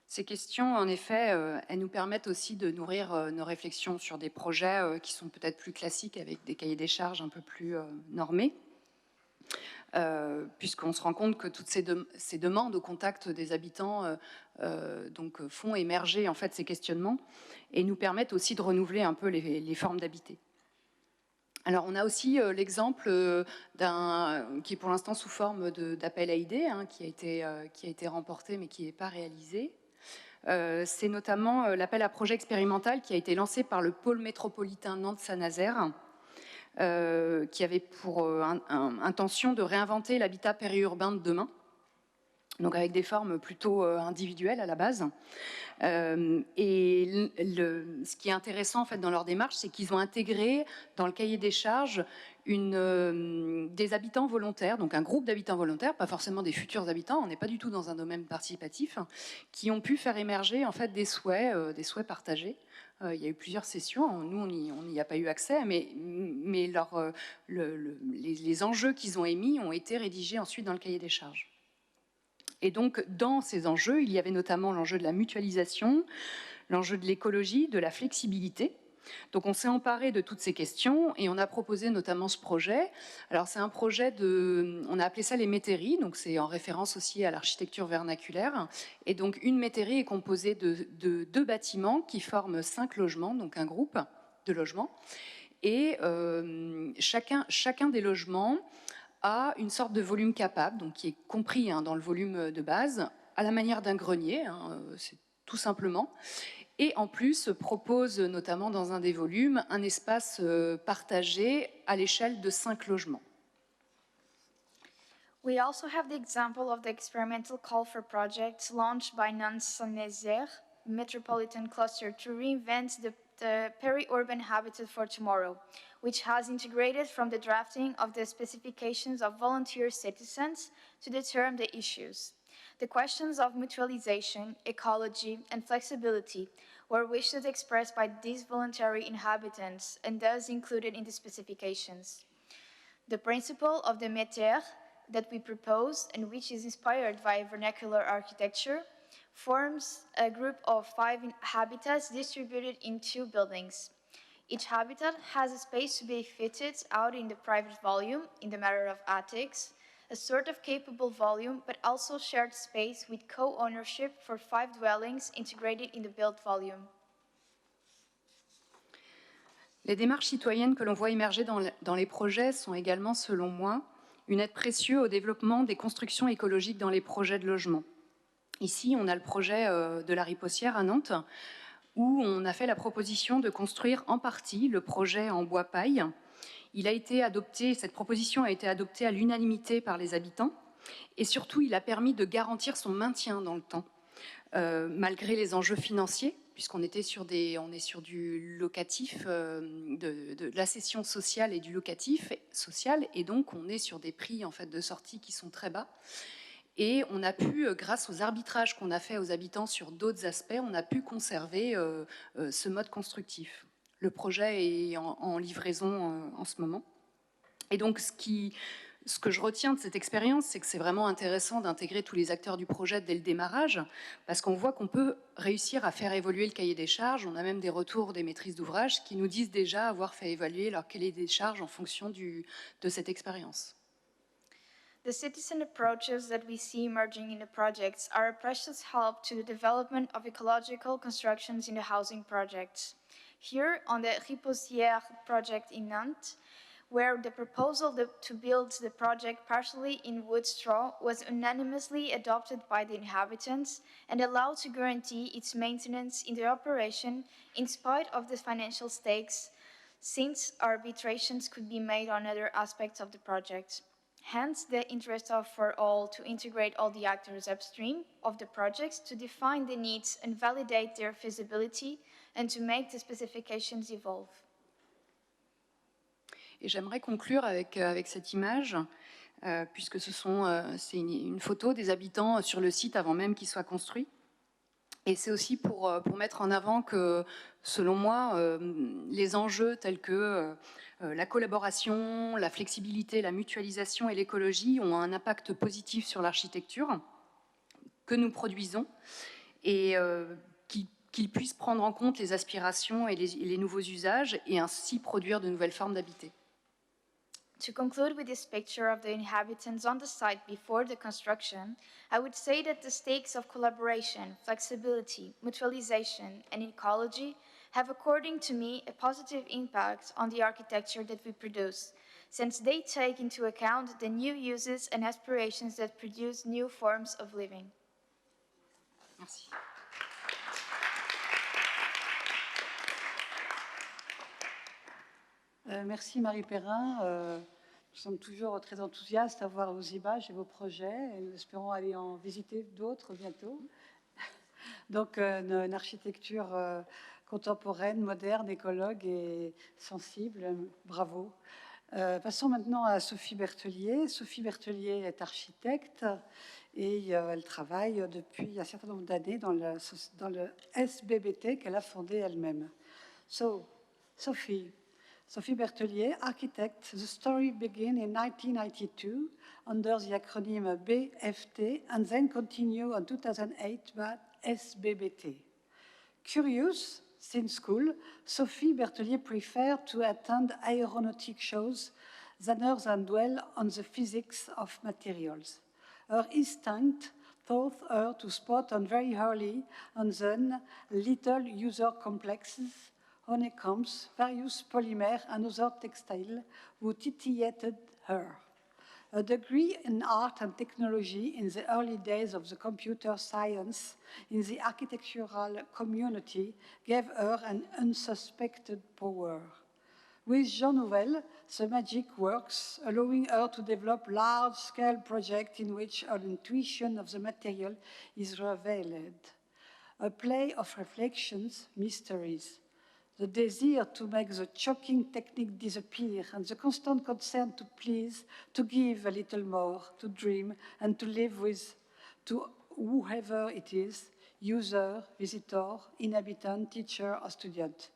Ces questions, en effet, elles nous permettent aussi de nourrir nos réflexions sur des projets qui sont peut-être plus classiques avec des cahiers des charges un peu plus normés. Puisqu'on se rend compte que toutes ces demandes au contact des habitants donc font émerger en fait ces questionnements et nous permettent aussi de renouveler un peu les formes d'habiter. Alors on a aussi l'exemple qui est pour l'instant sous forme d'appel à idées, qui a été remporté mais qui n'est pas réalisé. C'est notamment l'appel à projet expérimental qui a été lancé par le pôle métropolitain Nantes-Saint-Nazaire, qui avait pour intention de réinventer l'habitat périurbain de demain, donc avec des formes plutôt individuelles à la base. Et ce qui est intéressant en fait dans leur démarche, c'est qu'ils ont intégré dans le cahier des charges des habitants volontaires, donc un groupe d'habitants volontaires, pas forcément des futurs habitants, on n'est pas du tout dans un domaine participatif, qui ont pu faire émerger en fait des souhaits partagés. Il y a eu plusieurs sessions, nous on n'y a pas eu accès, mais les enjeux qu'ils ont émis ont été rédigés ensuite dans le cahier des charges. Et donc dans ces enjeux, il y avait notamment l'enjeu de la mutualisation, l'enjeu de l'écologie, de la flexibilité. Donc on s'est emparé de toutes ces questions et on a proposé notamment ce projet. Alors c'est un projet on a appelé ça les métairies, donc c'est en référence aussi à l'architecture vernaculaire. Et donc une métairie est composée de 2 bâtiments qui forment 5 logements, donc un groupe de logements. Et chacun des logements a une sorte de volume capable, donc qui est compris dans le volume de base, à la manière d'un grenier, c'est tout simplement. Et en plus propose notamment dans un des volumes un espace partagé à l'échelle de 5 logements. We also have the example of the experimental call for projects launched by Nantes-Saint-Nazaire Metropolitan Cluster to reinvent the peri-urban habitat for tomorrow, which has integrated from the drafting of the specifications of volunteer citizens to determine the issues. The questions of mutualization, ecology, and flexibility were wished expressed by these voluntary inhabitants and thus included in the specifications. The principle of the métaire that we propose, and which is inspired by vernacular architecture, forms a group of 5 habitats distributed in 2 buildings. Each habitat has a space to be fitted out in the private volume, in the matter of attics, a sort of capable volume, but also shared space with co-ownership for 5 dwellings integrated in the built volume. Les démarches citoyennes que l'on voit émerger dans les projets sont également, selon moi, une aide précieuse au développement des constructions écologiques dans les projets de logement. Ici, on a le projet de la Ripossière à Nantes, où on a fait la proposition de construire en partie le projet en bois paille. Il a été adopté, cette proposition a été adoptée à l'unanimité par les habitants et surtout il a permis de garantir son maintien dans le temps. malgré les enjeux financiers, puisqu'on est sur du locatif, de la cession sociale et du locatif social, et donc on est sur des prix en fait de sortie qui sont très bas. Et on a pu, grâce aux arbitrages qu'on a fait aux habitants sur d'autres aspects, on a pu conserver ce mode constructif. Le projet est en livraison en ce moment. Et donc, ce que je retiens de cette expérience, c'est que c'est vraiment intéressant d'intégrer tous les acteurs du projet dès le démarrage, parce qu'on voit qu'on peut réussir à faire évoluer le cahier des charges. On a même des retours des maîtrises d'ouvrage qui nous disent déjà avoir fait évaluer leur cahier des charges en fonction de cette expérience. The citizen approaches that we see emerging in the projects are a precious help to the development of ecological constructions in the housing projects. Here, on the Riposière project in Nantes, where the proposal to build the project partially in wood straw was unanimously adopted by the inhabitants and allowed to guarantee its maintenance in the operation in spite of the financial stakes, since arbitrations could be made on other aspects of the project. Hence, the interest for all to integrate all the actors upstream of the projects to define the needs and validate their feasibility and to make the specifications evolve. Et j'aimerais conclure avec cette image, puisque c'est une photo des habitants sur le site avant même qu'il soit construit. Et c'est aussi pour mettre en avant que, selon moi, les enjeux tels que la collaboration, la flexibilité, la mutualisation et l'écologie ont un impact positif sur l'architecture que nous produisons et qu'ils puissent prendre en compte les aspirations et les nouveaux usages et ainsi produire de nouvelles formes d'habitat. To conclude with this picture of the inhabitants on the site before the construction, I would say that the stakes of collaboration, flexibility, mutualization, and ecology have, according to me, a positive impact on the architecture that we produce, since they take into account the new uses and aspirations that produce new forms of living. Merci. Merci Marie Perrin. Nous sommes toujours très enthousiastes à voir vos images et vos projets et nous espérons aller en visiter d'autres bientôt. Donc une architecture contemporaine, moderne, écologue et sensible. Bravo. Passons maintenant à Sophie Berthelier. Sophie Berthelier est architecte et elle travaille depuis un certain nombre d'années dans le SBBT qu'elle a fondé elle-même. Sophie Berthelier, architect. The story began in 1992 under the acronym BFT and then continued in 2008 by SBBT. Curious, since school, Sophie Berthelier preferred to attend aeronautic shows rather than dwell on the physics of materials. Her instinct taught her to spot on very early on then little user complexes, honeycombs, various polymers, and other textiles who titillated her. A degree in art and technology in the early days of the computer science in the architectural community gave her an unsuspected power. With Jean Nouvel, the magic works, allowing her to develop large-scale projects in which her intuition of the material is revealed. A play of reflections, mysteries. The desire to make the choking technique disappear and the constant concern to please, to give a little more, to dream and to live with, to whoever it is, user, visitor, inhabitant, teacher or student.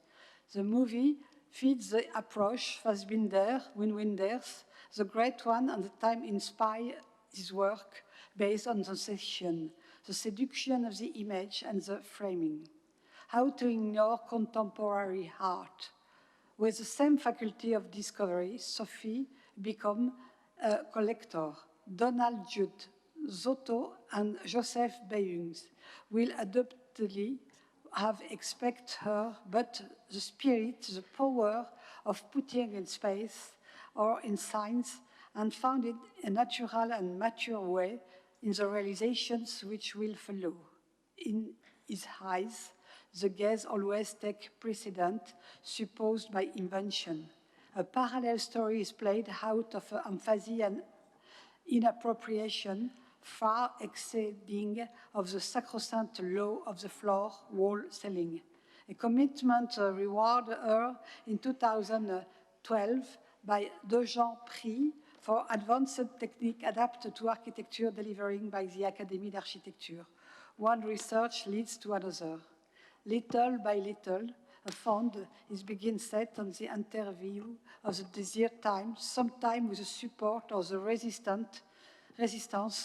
The movie feeds the approach Fassbinder, Wim Wenders, the great one and the time inspired his work based on the session, the seduction of the image and the framing. How to ignore contemporary art. With the same faculty of discovery, Sophie became a collector. Donald Judd, Zotto, and Joseph Bayungs will adoptedly have expect her, but the spirit, the power of putting in space or in science, and found it a natural and mature way in the realizations which will follow. In his eyes, the gaze always takes precedent, supposed by invention. A parallel story is played out of emphasis and inappropriation, far exceeding of the sacrosanct law of the floor wall ceiling. A commitment rewarded her in 2012 by Dejean Prix for advanced technique adapted to architecture delivering by the Académie d'Architecture. One research leads to another. Little by little, a fund is being set on the interview of the desired time, sometimes with the support of the resistance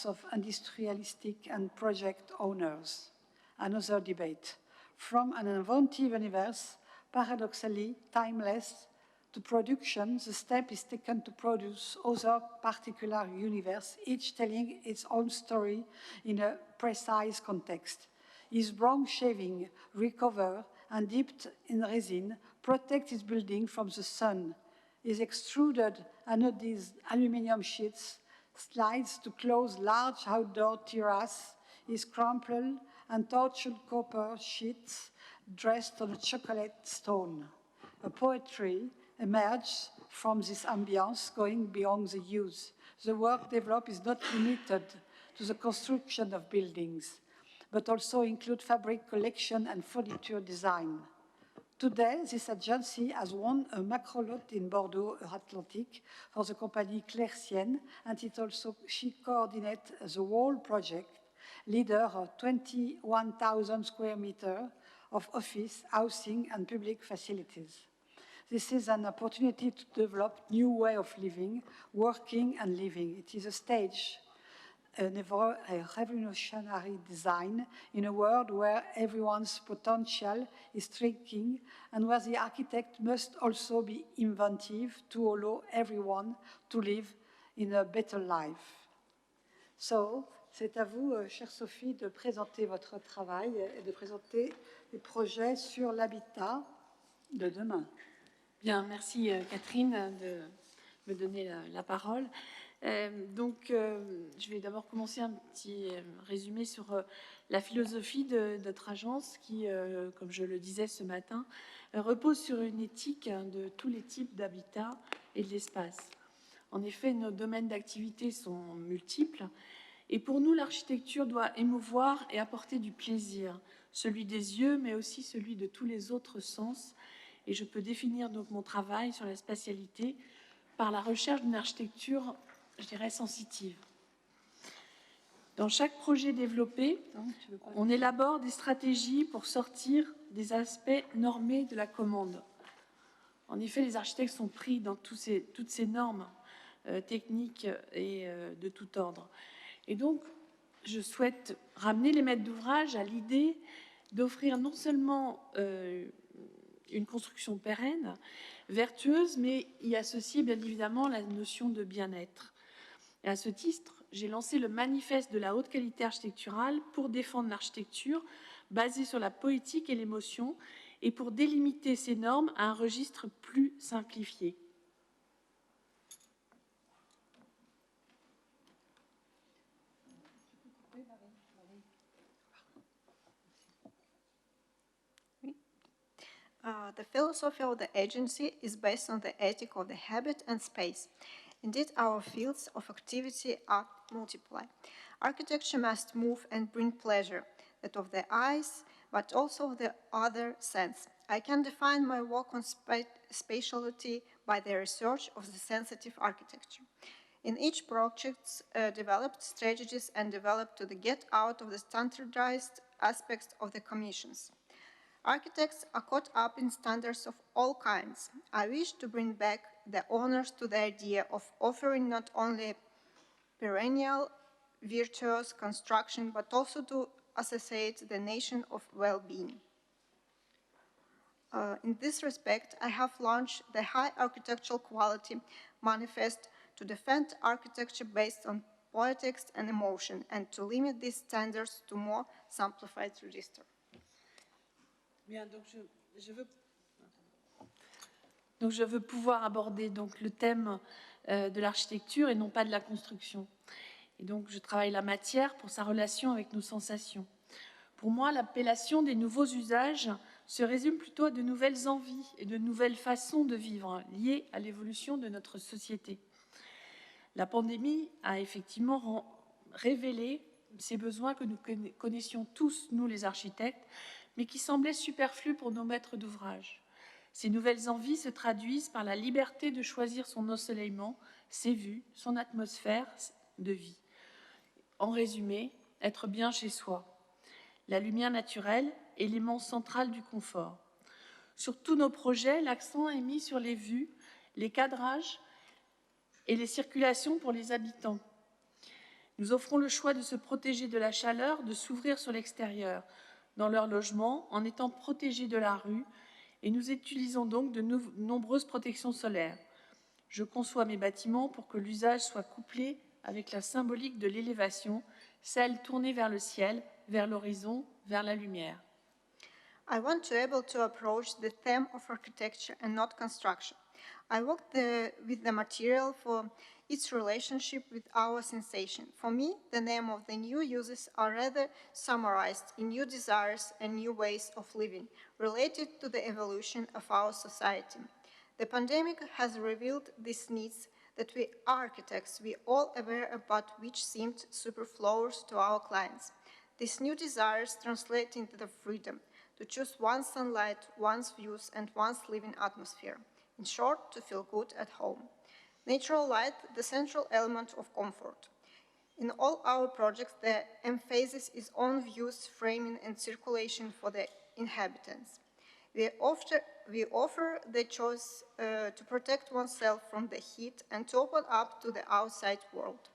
of industrialistic and project owners. Another debate. From an inventive universe, paradoxically timeless, to production, the step is taken to produce other particular universe, each telling its own story in a precise context. His bronze shaving, recovered and dipped in resin, protect his building from the sun. His extruded anodized aluminum sheets slides to close large outdoor terrace, his crumpled and tortured copper sheets dressed on a chocolate stone. A poetry emerges from this ambience going beyond the use. The work developed is not limited to the construction of buildings, but also include fabric collection and furniture design. Today, this agency has won a macro lot in Bordeaux Atlantic for the company Clercienne, and she coordinates the whole project, leader of 21,000 square meters of office, housing, and public facilities. This is an opportunity to develop new way of living, working, and living. It is a stage, a revolutionary design in a world where everyone's potential is shrinking and where the architect must also be inventive to allow everyone to live in a better life. So, c'est à vous, chère Sophie, de présenter votre travail et de présenter les projets sur l'habitat de demain. Bien, merci Catherine de me donner la parole. Je vais d'abord commencer un petit résumé sur la philosophie de notre agence qui, comme je le disais ce matin, repose sur une éthique de tous les types d'habitat et de l'espace. En effet, nos domaines d'activité sont multiples et pour nous, l'architecture doit émouvoir et apporter du plaisir, celui des yeux, mais aussi celui de tous les autres sens. Et je peux définir donc mon travail sur la spatialité par la recherche d'une architecture, je dirais, sensitive. Dans chaque projet développé, on élabore des stratégies pour sortir des aspects normés de la commande. En effet, les architectes sont pris dans toutes ces normes techniques et de tout ordre. Et donc, je souhaite ramener les maîtres d'ouvrage à l'idée d'offrir non seulement une construction pérenne, vertueuse, mais y associer bien évidemment la notion de bien-être. Et à ce titre, j'ai lancé le manifeste de la haute qualité architecturale pour défendre l'architecture basée sur la poétique et l'émotion et pour délimiter ces normes à un registre plus simplifié. The philosophy of the agency is based on the ethic of the habit and space. Indeed, our fields of activity are multiply. Architecture must move and bring pleasure, that of the eyes, but also of the other sense. I can define my work on spatiality by the research of the sensitive architecture. In each project, developed strategies and developed to get out of the standardized aspects of the commissions. Architects are caught up in standards of all kinds. I wish to bring back the owners to the idea of offering not only perennial, virtuous construction, but also to associate the nation of well-being. In this respect, I have launched the High Architectural Quality Manifest to defend architecture based on poetics and emotion, and to limit these standards to more simplified register. Bien, donc je veux pouvoir aborder donc le thème de l'architecture et non pas de la construction. Et donc je travaille la matière pour sa relation avec nos sensations. Pour moi, l'appellation des nouveaux usages se résume plutôt à de nouvelles envies et de nouvelles façons de vivre liées à l'évolution de notre société. La pandémie a effectivement révélé ces besoins que nous connaissions tous, nous les architectes, mais qui semblaient superflus pour nos maîtres d'ouvrage. Ces nouvelles envies se traduisent par la liberté de choisir son ensoleillement, ses vues, son atmosphère de vie. En résumé, être bien chez soi. La lumière naturelle, élément central du confort. Sur tous nos projets, l'accent est mis sur les vues, les cadrages et les circulations pour les habitants. Nous offrons le choix de se protéger de la chaleur, de s'ouvrir sur l'extérieur, dans leur logement, en étant protégés de la rue, et nous utilisons donc de nombreuses protections solaires. Je conçois mes bâtiments pour que l'usage soit couplé avec la symbolique de l'élévation, celle tournée vers le ciel, vers l'horizon, vers la lumière. I want to be able to approach the theme of architecture and not construction. I worked with the material for its relationship with our sensation. For me, the name of the new uses are rather summarized in new desires and new ways of living related to the evolution of our society. The pandemic has revealed these needs that we architects, we all aware about which seemed superfluous to our clients. These new desires translate into the freedom to choose one's sunlight, one's views, and one's living atmosphere. In short, to feel good at home. Natural light, the central element of comfort. In all our projects, the emphasis is on views, framing, and circulation for the inhabitants. We offer the choice to protect oneself from the heat and to open up to the outside world.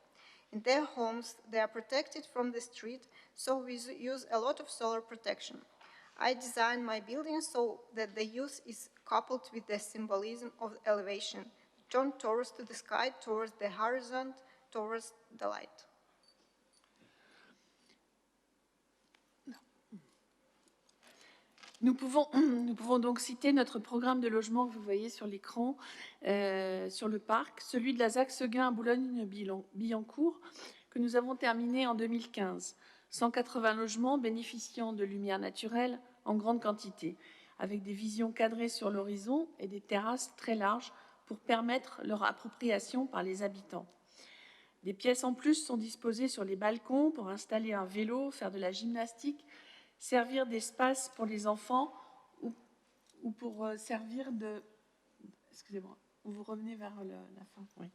In their homes, they are protected from the street, so we use a lot of solar protection. I designed my building so that the use is coupled with the symbolism of elevation, turn towards the sky, towards the horizon, towards the light. Nous pouvons donc citer notre programme de logement que vous voyez sur l'écran, sur le parc, celui de la ZAC-Seguin à Boulogne-Billancourt, que nous avons terminé en 2015. 180 logements bénéficiant de lumière naturelle en grande quantité, avec des visions cadrées sur l'horizon et des terrasses très larges pour permettre leur appropriation par les habitants. Des pièces en plus sont disposées sur les balcons pour installer un vélo, faire de la gymnastique, servir d'espace pour les enfants ou pour servir de... Excusez-moi, vous revenez vers la fin. Oui.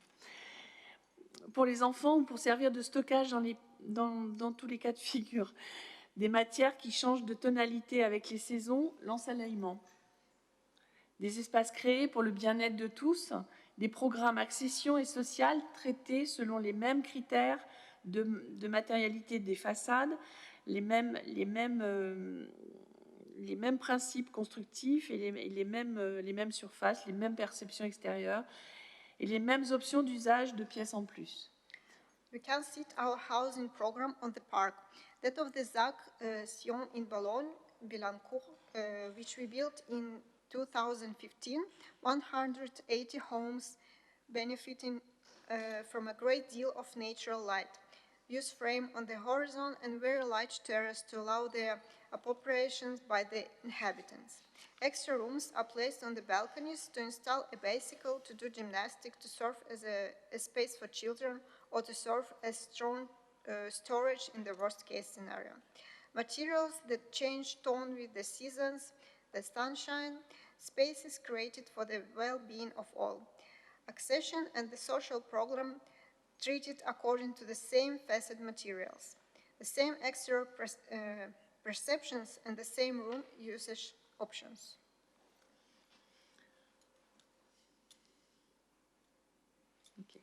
Pour les enfants ou pour servir de stockage dans tous les cas de figure. Des matières qui changent de tonalité avec les saisons, l'ensoleillement. Des espaces créés pour le bien-être de tous, des programmes accession et sociale traités selon les mêmes critères de matérialité des façades, les mêmes principes constructifs et les mêmes surfaces, les mêmes perceptions extérieures et les mêmes options d'usage de pièces en plus. We can cite our housing program on the park, that of the ZAC Sion in Boulogne-Billancourt, which we built in 2015, 180 homes benefiting from a great deal of natural light. Views frame on the horizon and very large terrace to allow their appropriation by the inhabitants. Extra rooms are placed on the balconies to install a bicycle, to do gymnastics, to serve as a space for children, or to serve as strong storage in the worst-case scenario. Materials that change tone with the seasons, the sunshine, spaces created for the well-being of all. Accession and the social program treated according to the same facet materials, the same exterior perceptions and the same room usage options. Okay.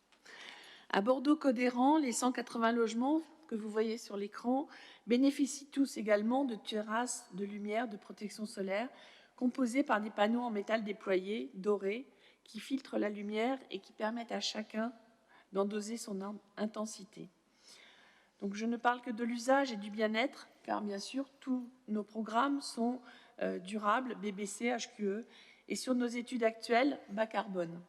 À Bordeaux-Codéran, les 180 logements que vous voyez sur l'écran bénéficient tous également de terrasses de lumière de protection solaire composées par des panneaux en métal déployés, dorés, qui filtrent la lumière et qui permettent à chacun d'en doser son intensité. Donc je ne parle que de l'usage et du bien-être, car bien sûr, tous nos programmes sont durables, BBC, HQE, et sur nos études actuelles, bas carbone.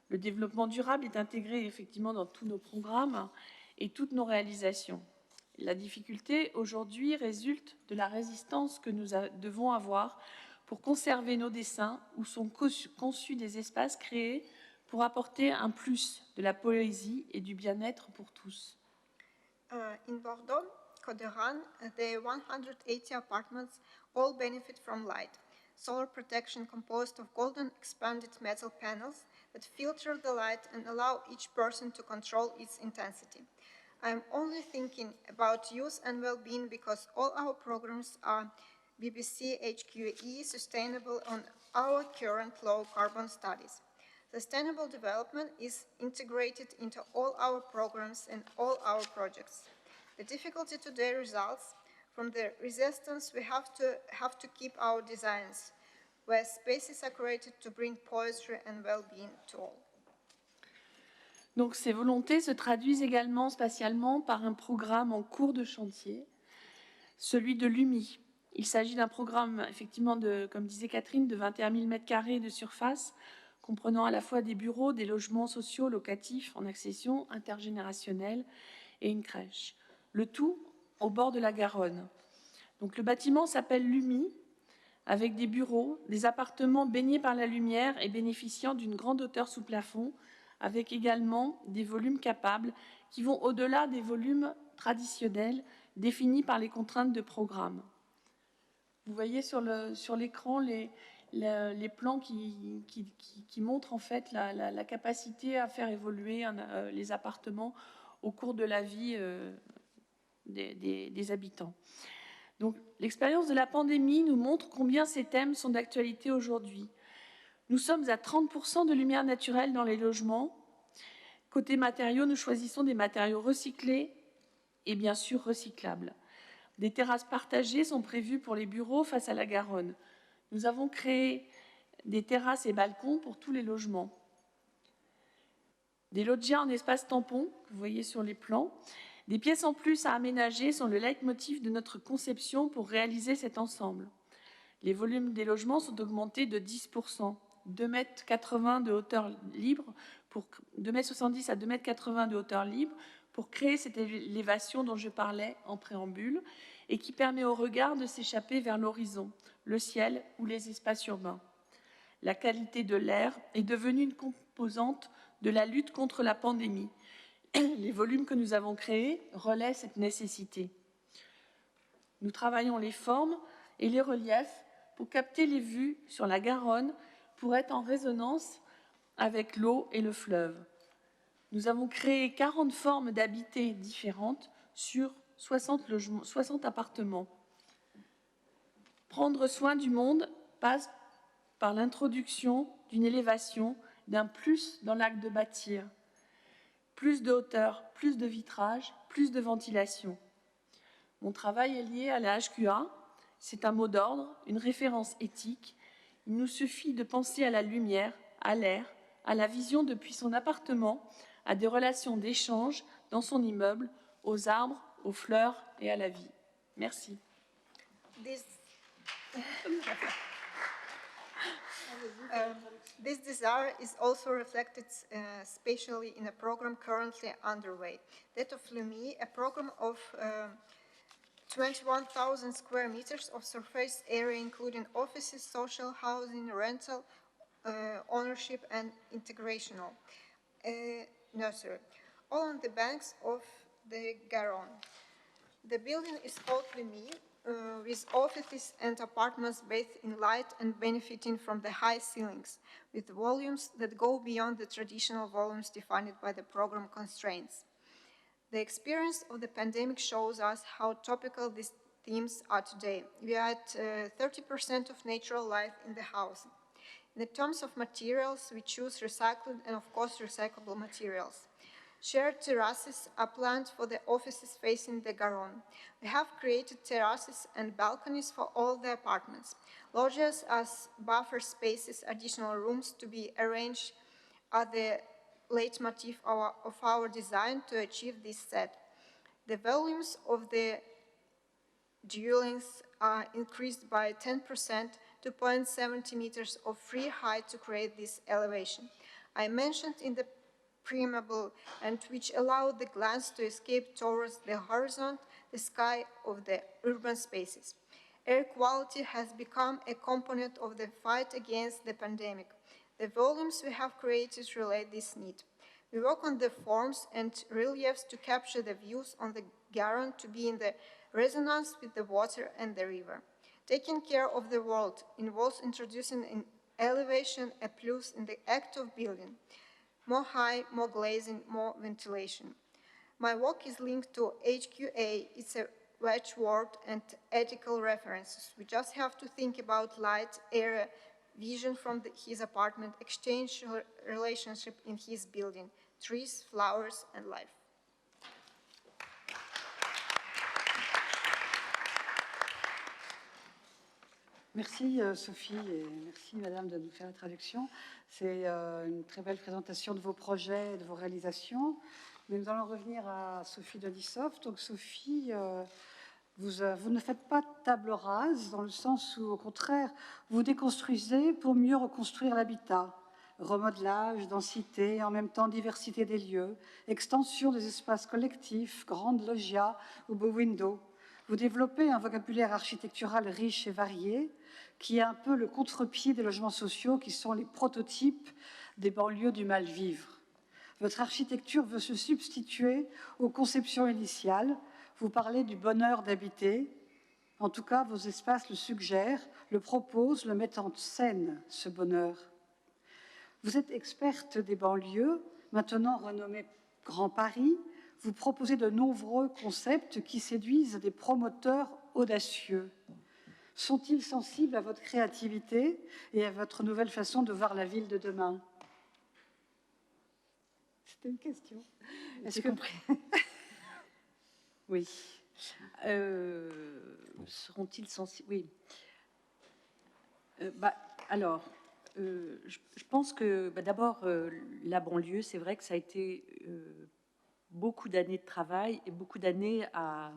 Le développement durable est intégré effectivement dans tous nos programmes et toutes nos réalisations. La difficulté aujourd'hui résulte de la résistance que nous devons avoir pour conserver nos dessins où sont conçus des espaces créés pour apporter un plus de la poésie et du bien-être pour tous. In Bordeaux, Côte-d'Ivoire, the 180 apartments all benefit from light. Solar protection composed of golden expanded metal panels that filter the light and allow each person to control its intensity. I'm only thinking about youth and well-being because all our programs are BBC HQE sustainable on our current low carbon studies. Sustainable development is integrated into all our programs and all our projects. The difficulty today results from the resistance we have to keep our designs, where spaces are created to bring poetry and well-being to all. Donc ces volontés se traduisent également spatialement par un programme en cours de chantier, celui de l'UMI. Il s'agit d'un programme, effectivement, comme disait Catherine, de 21 000 m² de surface, comprenant à la fois des bureaux, des logements sociaux, locatifs, en accession, intergénérationnelle et une crèche. Le tout au bord de la Garonne. Donc le bâtiment s'appelle l'UMI, avec des bureaux, des appartements baignés par la lumière et bénéficiant d'une grande hauteur sous plafond, avec également des volumes capables qui vont au-delà des volumes traditionnels définis par les contraintes de programme. Vous voyez sur l'écran les plans qui montrent en fait la capacité à faire évoluer les appartements au cours de la vie des habitants. Donc, l'expérience de la pandémie nous montre combien ces thèmes sont d'actualité aujourd'hui. Nous sommes à 30% de lumière naturelle dans les logements. Côté matériaux, nous choisissons des matériaux recyclés et bien sûr recyclables. Des terrasses partagées sont prévues pour les bureaux face à la Garonne. Nous avons créé des terrasses et balcons pour tous les logements. Des loggias en espace tampon, que vous voyez sur les plans. Des pièces en plus à aménager sont le leitmotiv de notre conception pour réaliser cet ensemble. Les volumes des logements sont augmentés de 10%, 2,80 m de hauteur libre, 2,70 m à 2,80 m de hauteur libre, pour créer cette élévation dont je parlais en préambule et qui permet au regard de s'échapper vers l'horizon, le ciel ou les espaces urbains. La qualité de l'air est devenue une composante de la lutte contre la pandémie. Les volumes que nous avons créés relaient cette nécessité. Nous travaillons les formes et les reliefs pour capter les vues sur la Garonne pour être en résonance avec l'eau et le fleuve. Nous avons créé 40 formes d'habités différentes sur 60 appartements. Prendre soin du monde passe par l'introduction d'une élévation, d'un plus dans l'acte de bâtir. Plus de hauteur, plus de vitrage, plus de ventilation. Mon travail est lié à la HQA. C'est un mot d'ordre, une référence éthique. Il nous suffit de penser à la lumière, à l'air, à la vision depuis son appartement, à des relations d'échange dans son immeuble, aux arbres, aux fleurs et à la vie. Merci. This desire is also reflected spatially in a program currently underway, that of LUMI, a program of 21,000 square meters of surface area, including offices, social housing, rental, ownership, and integrational nursery, all on the banks of the Garonne. The building is called LUMI, with offices and apartments bathed in light and benefiting from the high ceilings, with volumes that go beyond the traditional volumes defined by the program constraints. The experience of the pandemic shows us how topical these themes are today. We are at 30% of natural light in the house. In the terms of materials, we choose recycled and, of course, recyclable materials. Shared terraces are planned for the offices facing the Garonne. We have created terraces and balconies for all the apartments. Loggias as buffer spaces, additional rooms to be arranged are the leitmotif of our design to achieve this set. The volumes of the dwellings are increased by 10% to 0.70 meters of free height to create this elevation. I mentioned in the preamble, and which allow the glance to escape towards the horizon, the sky of the urban spaces. Air quality has become a component of the fight against the pandemic. The volumes we have created relate this need. We work on the forms and reliefs to capture the views on the Garonne to be in the resonance with the water and the river. Taking care of the world involves introducing an elevation, a plus in the act of building. More high, more glazing, more ventilation. My work is linked to HQA. It's a watchword and ethical references. We just have to think about light, air, vision from his apartment, exchange relationship in his building, trees, flowers, and life. Merci Sophie et merci Madame de nous faire la traduction. C'est une très belle présentation de vos projets et de vos réalisations. Mais nous allons revenir à Sophie Denisov. Donc Sophie, vous ne faites pas table rase dans le sens où, au contraire, vous déconstruisez pour mieux reconstruire l'habitat. Remodelage, densité, en même temps diversité des lieux, extension des espaces collectifs, grandes loggias ou beaux windows. Vous développez un vocabulaire architectural riche et varié qui est un peu le contre-pied des logements sociaux qui sont les prototypes des banlieues du mal-vivre. Votre architecture veut se substituer aux conceptions initiales. Vous parlez du bonheur d'habiter. En tout cas, vos espaces le suggèrent, le proposent, le mettent en scène, ce bonheur. Vous êtes experte des banlieues, maintenant renommée Grand Paris. Vous proposez de nombreux concepts qui séduisent des promoteurs audacieux. Sont-ils sensibles à votre créativité et à votre nouvelle façon de voir la ville de demain? C'était une question. Est-ce que... Oui. Seront-ils sensibles? Oui. Je pense que d'abord, la banlieue, c'est vrai que ça a été beaucoup d'années de travail et beaucoup d'années à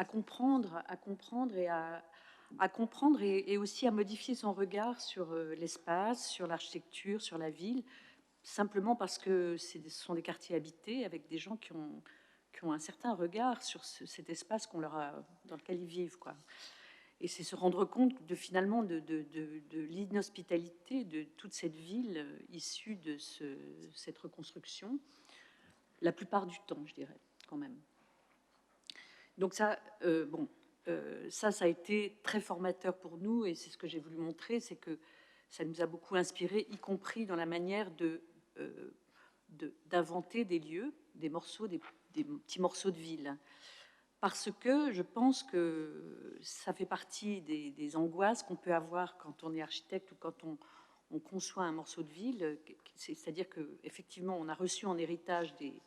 comprendre et aussi à modifier son regard sur l'espace, sur l'architecture, sur la ville, simplement parce que ce sont des quartiers habités avec des gens qui ont un certain regard sur cet espace dans lequel ils vivent, quoi. Et c'est se rendre compte finalement de l'inhospitalité de toute cette ville issue de cette reconstruction, la plupart du temps, je dirais, quand même. Donc ça, ça a été très formateur pour nous, et c'est ce que j'ai voulu montrer, c'est que ça nous a beaucoup inspiré, y compris dans la manière d'inventer des lieux, des petits morceaux de ville. Parce que je pense que ça fait partie des angoisses qu'on peut avoir quand on est architecte ou quand on conçoit un morceau de ville. C'est-à-dire qu'effectivement, on a reçu en héritage des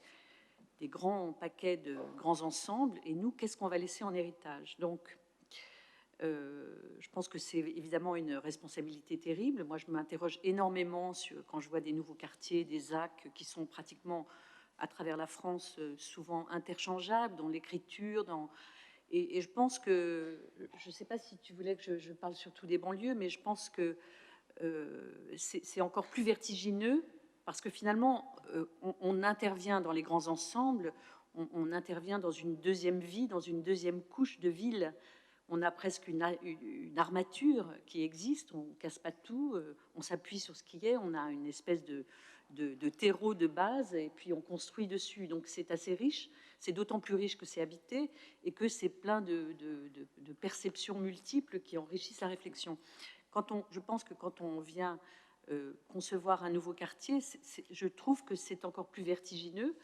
grands paquets de grands ensembles, et nous, qu'est-ce qu'on va laisser en héritage? Donc, je pense que c'est évidemment une responsabilité terrible. Moi, je m'interroge énormément quand je vois des nouveaux quartiers, des ZAC qui sont pratiquement à travers la France, souvent interchangeables dans l'écriture, et je pense que, je ne sais pas si tu voulais que je parle surtout des banlieues, mais je pense que c'est encore plus vertigineux, parce que finalement, on intervient dans les grands ensembles, on intervient dans une deuxième vie, dans une deuxième couche de ville. On a presque une armature qui existe, on ne casse pas tout, on s'appuie sur ce qui est, on a une espèce de terreau de base, et puis on construit dessus. Donc c'est assez riche, c'est d'autant plus riche que c'est habité, et que c'est plein de perceptions multiples qui enrichissent la réflexion. Je pense que quand on vient concevoir un nouveau quartier, je trouve que c'est encore plus vertigineux,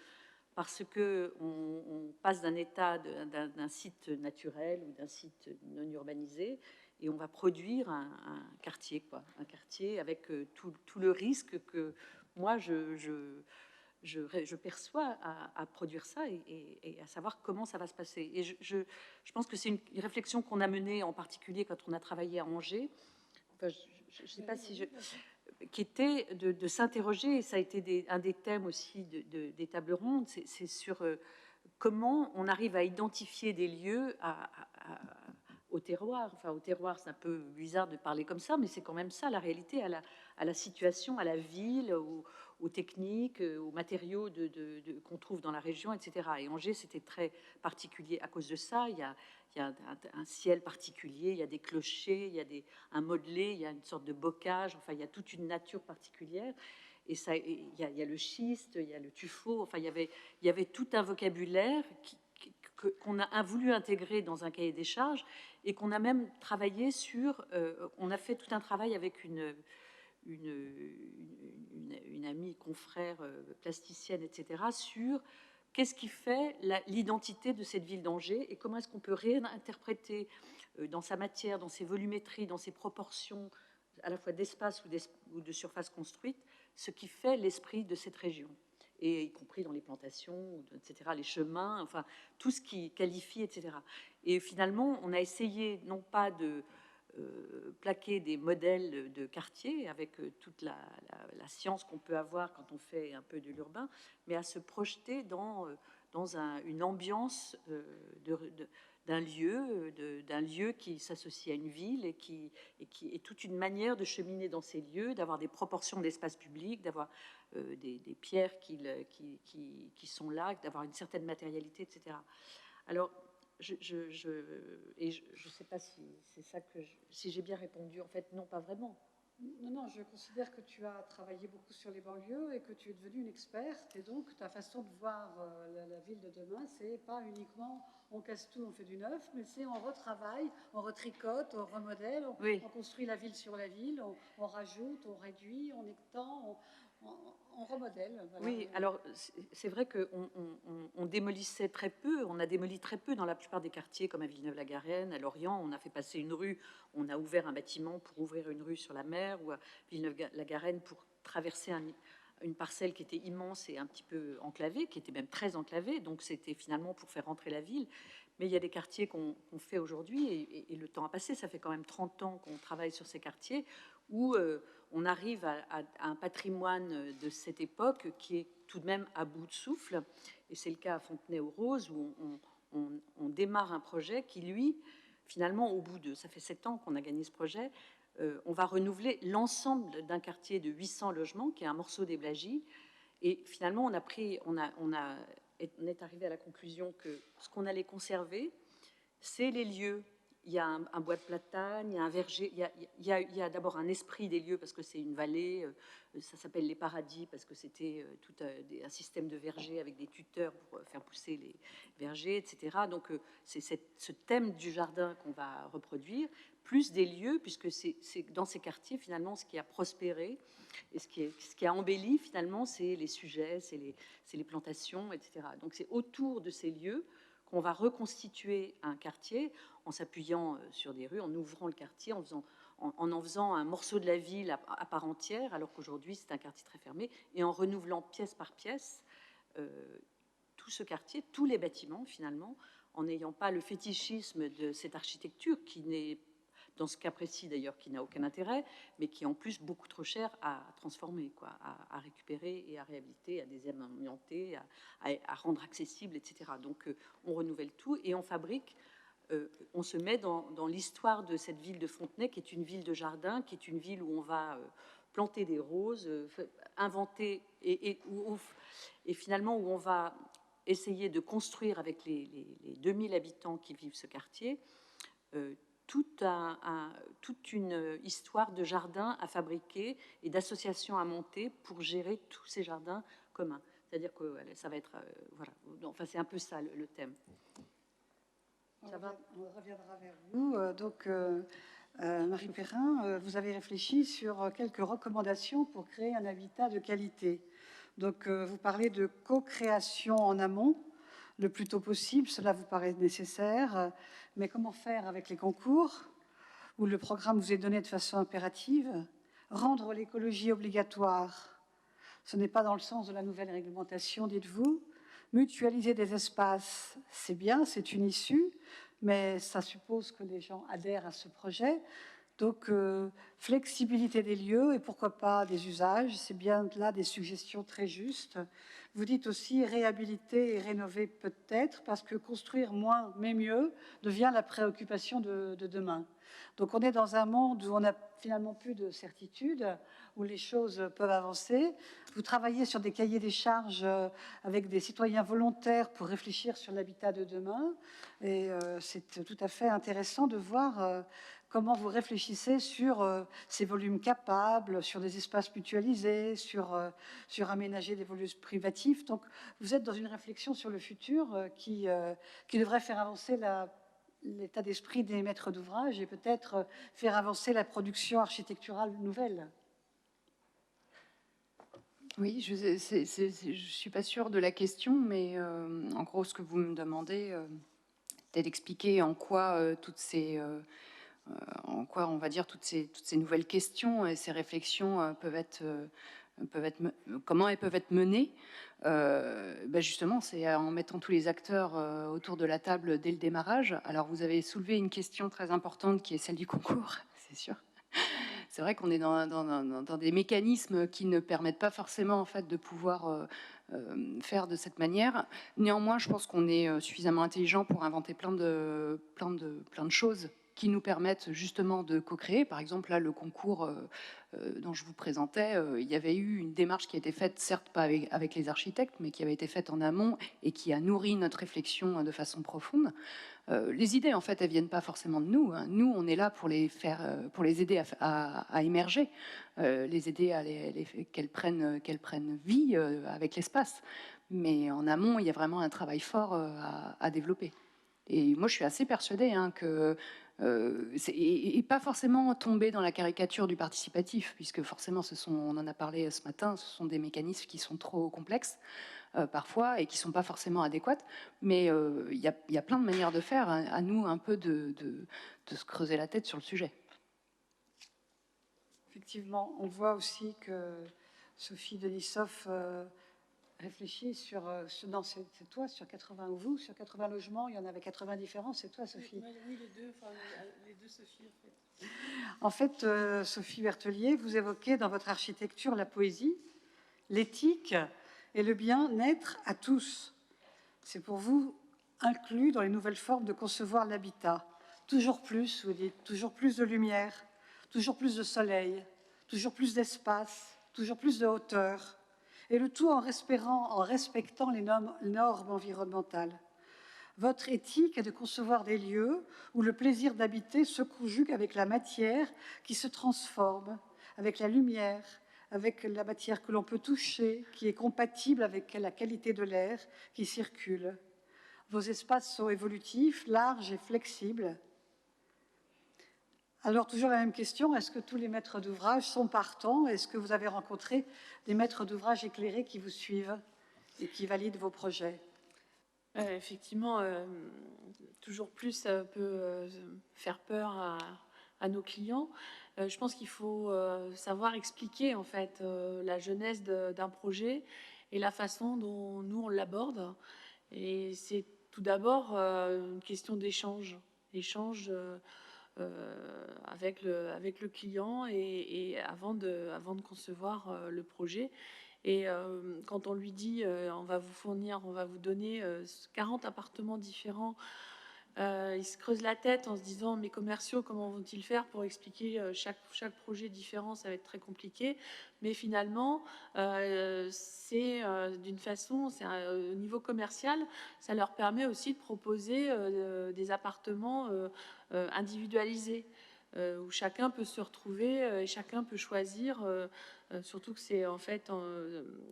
parce que on passe d'un état d'un site naturel ou d'un site non urbanisé, et on va produire un quartier, quoi, un quartier avec tout le risque que moi je perçois à produire ça, et à savoir comment ça va se passer. Et je pense que c'est une réflexion qu'on a menée en particulier quand on a travaillé à Angers. Enfin, je ne sais pas si qui était de s'interroger, et ça a été un des thèmes aussi des tables rondes, c'est sur comment on arrive à identifier des lieux au terroir. Enfin, au terroir, c'est un peu bizarre de parler comme ça, mais c'est quand même ça la réalité, à la situation, à la ville, aux techniques, aux matériaux qu'on trouve dans la région, etc. Et Angers, c'était très particulier à cause de ça. Il y a un ciel particulier, il y a des clochers, il y a un modelé, il y a une sorte de bocage, enfin, il y a toute une nature particulière. Et il y a le schiste, il y a le tuffeau, enfin, il y avait tout un vocabulaire qu'on a voulu intégrer dans un cahier des charges et qu'on a même travaillé sur. On a fait tout un travail avec une amie, confrère, plasticienne, etc., sur qu'est-ce qui fait l'identité de cette ville d'Angers et comment est-ce qu'on peut réinterpréter dans sa matière, dans ses volumétries, dans ses proportions, à la fois d'espace ou de surface construite, ce qui fait l'esprit de cette région, et y compris dans les plantations, etc., les chemins, enfin, tout ce qui qualifie, etc. Et finalement, on a essayé non pas de plaquer des modèles de quartier avec toute la science qu'on peut avoir quand on fait un peu de l'urbain, mais à se projeter dans une ambiance d'un lieu qui s'associe à une ville et qui est toute une manière de cheminer dans ces lieux, d'avoir des proportions d'espace public, d'avoir des pierres qui sont là, d'avoir une certaine matérialité, etc. Alors, je ne sais pas si c'est ça si j'ai bien répondu. En fait, non, pas vraiment. Non, je considère que tu as travaillé beaucoup sur les banlieues et que tu es devenue une experte. Et donc, ta façon de voir la ville de demain, c'est pas uniquement on casse tout, on fait du neuf, mais c'est on retravaille, on retricote, on remodèle, on construit la ville sur la ville, on rajoute, on réduit, on étend, on remodèle. Voilà. Oui, alors c'est vrai qu'on démolissait très peu, on a démoli très peu dans la plupart des quartiers, comme à Villeneuve-la-Garenne, à Lorient, on a fait passer une rue, on a ouvert un bâtiment pour ouvrir une rue sur la mer, ou à Villeneuve-la-Garenne pour traverser une parcelle qui était immense et un petit peu enclavée, qui était même très enclavée, donc c'était finalement pour faire rentrer la ville. Mais il y a des quartiers qu'on fait aujourd'hui, et le temps a passé, ça fait quand même 30 ans qu'on travaille sur ces quartiers, où on arrive à un patrimoine de cette époque qui est tout de même à bout de souffle. Et c'est le cas à Fontenay-aux-Roses, où on démarre un projet qui, lui, finalement, au bout de... Ça fait 7 ans qu'on a gagné ce projet. On va renouveler l'ensemble d'un quartier de 800 logements, qui est un morceau des Blagies. Et finalement, on est arrivé à la conclusion que ce qu'on allait conserver, c'est les lieux. Il y a un bois de platane, il y a un verger, il y a d'abord un esprit des lieux parce que c'est une vallée, ça s'appelle les paradis parce que c'était tout un système de vergers avec des tuteurs pour faire pousser les vergers, etc. Donc c'est ce thème du jardin qu'on va reproduire, plus des lieux, puisque c'est dans ces quartiers finalement ce qui a prospéré et ce qui a embelli finalement, c'est les sujets, c'est les plantations, etc. Donc c'est autour de ces lieux qu'on va reconstituer un quartier en s'appuyant sur des rues, en ouvrant le quartier, en faisant un morceau de la ville à part entière, alors qu'aujourd'hui c'est un quartier très fermé, et en renouvelant pièce par pièce tout ce quartier, tous les bâtiments finalement, en n'ayant pas le fétichisme de cette architecture qui n'est, dans ce cas précis d'ailleurs, qui n'a aucun intérêt, mais qui est en plus beaucoup trop cher à transformer, quoi, à récupérer et à réhabiliter, à désamianter, à rendre accessible, etc. Donc on renouvelle tout et on fabrique, on se met dans l'histoire de cette ville de Fontenay, qui est une ville de jardin, qui est une ville où on va planter des roses, inventer, et finalement où on va essayer de construire avec les 2000 habitants qui vivent ce quartier, toute une histoire de jardins à fabriquer et d'associations à monter pour gérer tous ces jardins communs. C'est-à-dire que ça va être... voilà. Enfin, c'est un peu ça le thème. Ça va ? On reviendra vers vous. Marie Perrin, vous avez réfléchi sur quelques recommandations pour créer un habitat de qualité. Donc, vous parlez de co-création en amont, le plus tôt possible, cela vous paraît nécessaire, mais comment faire avec les concours, où le programme vous est donné de façon impérative? Rendre l'écologie obligatoire, ce n'est pas dans le sens de la nouvelle réglementation, dites-vous. Mutualiser des espaces, c'est bien, c'est une issue, mais ça suppose que les gens adhèrent à ce projet. Donc, flexibilité des lieux et pourquoi pas des usages, c'est bien là des suggestions très justes. Vous dites aussi réhabiliter et rénover peut-être, parce que construire moins mais mieux devient la préoccupation de demain. Donc on est dans un monde où on n'a finalement plus de certitude, où les choses peuvent avancer. Vous travaillez sur des cahiers des charges avec des citoyens volontaires pour réfléchir sur l'habitat de demain. Et c'est tout à fait intéressant de voir comment vous réfléchissez sur ces volumes capables, sur des espaces mutualisés, sur aménager des volumes privatifs. Donc, vous êtes dans une réflexion sur le futur qui devrait faire avancer l'état d'esprit des maîtres d'ouvrage et peut-être faire avancer la production architecturale nouvelle. Oui, je ne suis pas sûre de la question, mais en gros, ce que vous me demandez, c'est d'expliquer en quoi on va dire toutes ces nouvelles questions et ces réflexions comment elles peuvent être menées. Justement, c'est en mettant tous les acteurs autour de la table dès le démarrage. Alors, vous avez soulevé une question très importante qui est celle du concours, c'est sûr. C'est vrai qu'on est dans des mécanismes qui ne permettent pas forcément en fait de pouvoir faire de cette manière. Néanmoins, je pense qu'on est suffisamment intelligent pour inventer plein de choses qui nous permettent justement de co-créer. Par exemple, là, le concours dont je vous présentais, il y avait eu une démarche qui a été faite, certes pas avec les architectes, mais qui avait été faite en amont et qui a nourri notre réflexion de façon profonde. Les idées, en fait, elles viennent pas forcément de nous. Hein. Nous, on est là pour les aider à émerger, les aider à qu'elles prennent vie avec l'espace. Mais en amont, il y a vraiment un travail fort à développer. Et moi, je suis assez persuadée que et pas forcément tomber dans la caricature du participatif, puisque forcément, on en a parlé ce matin, ce sont des mécanismes qui sont trop complexes. Parfois et qui ne sont pas forcément adéquates, mais il y a plein de manières de faire, hein, à nous un peu de se creuser la tête sur le sujet. Effectivement, on voit aussi que Sophie Denisov réfléchit sur non, c'est toi, sur 80 ou vous, sur 80 logements, il y en avait 80 différents, c'est toi, Sophie. Oui, les deux Sophie, en fait. En fait, Sophie Berthelier, vous évoquez dans votre architecture la poésie, l'éthique et le bien-être à tous. C'est pour vous inclus dans les nouvelles formes de concevoir l'habitat. Toujours plus, vous dites, toujours plus de lumière, toujours plus de soleil, toujours plus d'espace, toujours plus de hauteur, et le tout en respectant les normes environnementales. Votre éthique est de concevoir des lieux où le plaisir d'habiter se conjugue avec la matière qui se transforme, avec la lumière, avec la matière que l'on peut toucher, qui est compatible avec la qualité de l'air qui circule. Vos espaces sont évolutifs, larges et flexibles. Alors, toujours la même question, est-ce que tous les maîtres d'ouvrage sont partants? Est-ce que vous avez rencontré des maîtres d'ouvrage éclairés qui vous suivent et qui valident vos projets? Effectivement, toujours plus, ça peut faire peur à nos clients. Je pense qu'il faut savoir expliquer en fait la genèse d'un projet et la façon dont nous on l'aborde. Et c'est tout d'abord une question d'échange avec le client et avant de concevoir le projet. Et quand on lui dit on va vous donner 40 appartements différents, il se creuse la tête en se disant mes commerciaux, comment vont-ils faire pour expliquer chaque projet différent, ça va être très compliqué. Mais finalement, c'est d'une façon, au niveau commercial, ça leur permet aussi de proposer des appartements individualisés. Où chacun peut se retrouver et chacun peut choisir, surtout que c'est en fait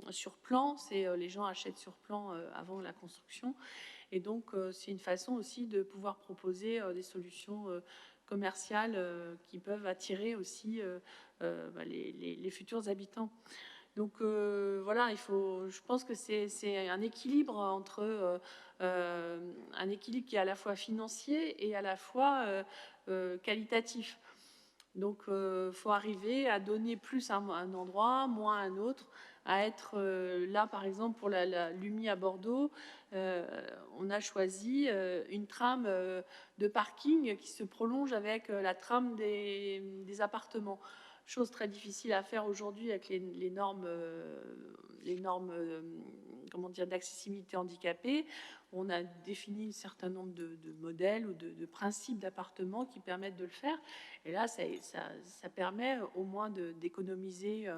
sur plan, les gens achètent sur plan avant la construction, et donc c'est une façon aussi de pouvoir proposer des solutions commerciales qui peuvent attirer aussi les futurs habitants. Donc voilà, je pense que c'est un équilibre entre un équilibre qui est à la fois financier et à la fois qualitatif. Donc faut arriver à donner plus à un endroit, moins à un autre, à être là par exemple pour la Lumi à Bordeaux, on a choisi une trame de parking qui se prolonge avec la trame des appartements. Chose très difficile à faire aujourd'hui avec les normes comment dire, d'accessibilité handicapée. On a défini un certain nombre de modèles ou de principes d'appartements qui permettent de le faire. Et là, ça permet au moins d'économiser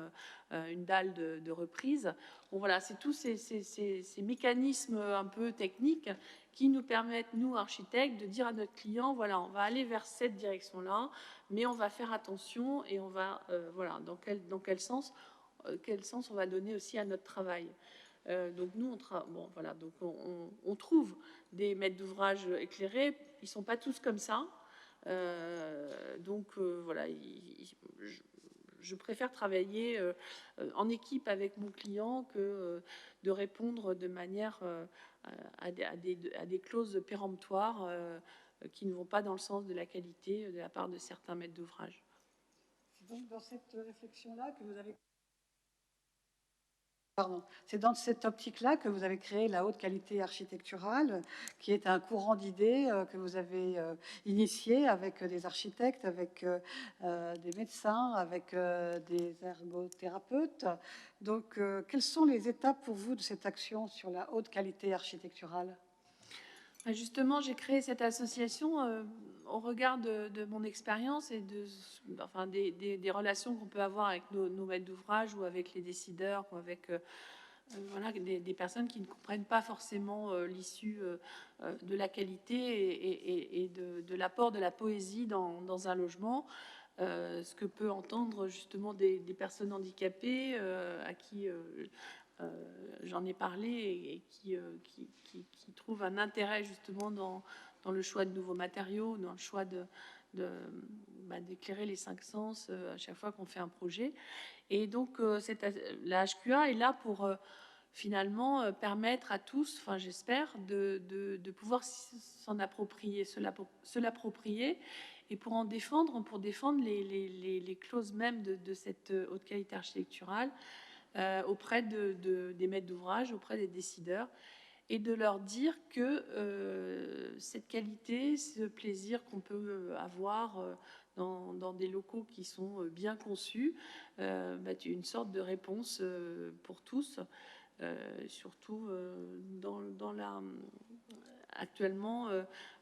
une dalle de reprise. Bon, voilà, c'est tous ces mécanismes un peu techniques qui nous permettent, nous, architectes, de dire à notre client, voilà, on va aller vers cette direction-là, mais on va faire attention et on va, voilà, dans quel sens on va donner aussi à notre travail. Donc nous, bon, voilà, donc on trouve des maîtres d'ouvrage éclairés, ils ne sont pas tous comme ça. Donc voilà, je préfère travailler en équipe avec mon client que de répondre de manière à des clauses péremptoires qui ne vont pas dans le sens de la qualité de la part de certains maîtres d'ouvrage. C'est donc dans cette réflexion-là que vous avez... Pardon. C'est dans cette optique-là que vous avez créé la haute qualité architecturale, qui est un courant d'idées que vous avez initié avec des architectes, avec des médecins, avec des ergothérapeutes. Donc, quelles sont les étapes pour vous de cette action sur la haute qualité architecturale? Justement, j'ai créé cette association au regard de mon expérience et enfin, des relations qu'on peut avoir avec nos maîtres d'ouvrage ou avec les décideurs ou avec voilà, des personnes qui ne comprennent pas forcément l'issue de la qualité et de l'apport de la poésie dans un logement. Ce que peut entendre justement des personnes handicapées à qui j'en ai parlé et qui trouvent un intérêt justement dans le choix de nouveaux matériaux, dans le choix d'éclairer les 5 sens à chaque fois qu'on fait un projet. Et donc la HQA est là pour finalement permettre à tous, enfin j'espère, de pouvoir s'en approprier, se l'approprier et pour défendre les clauses même de cette haute qualité architecturale auprès des maîtres d'ouvrage, auprès des décideurs, et de leur dire que cette qualité, ce plaisir qu'on peut avoir dans des locaux qui sont bien conçus, est une sorte de réponse pour tous, surtout actuellement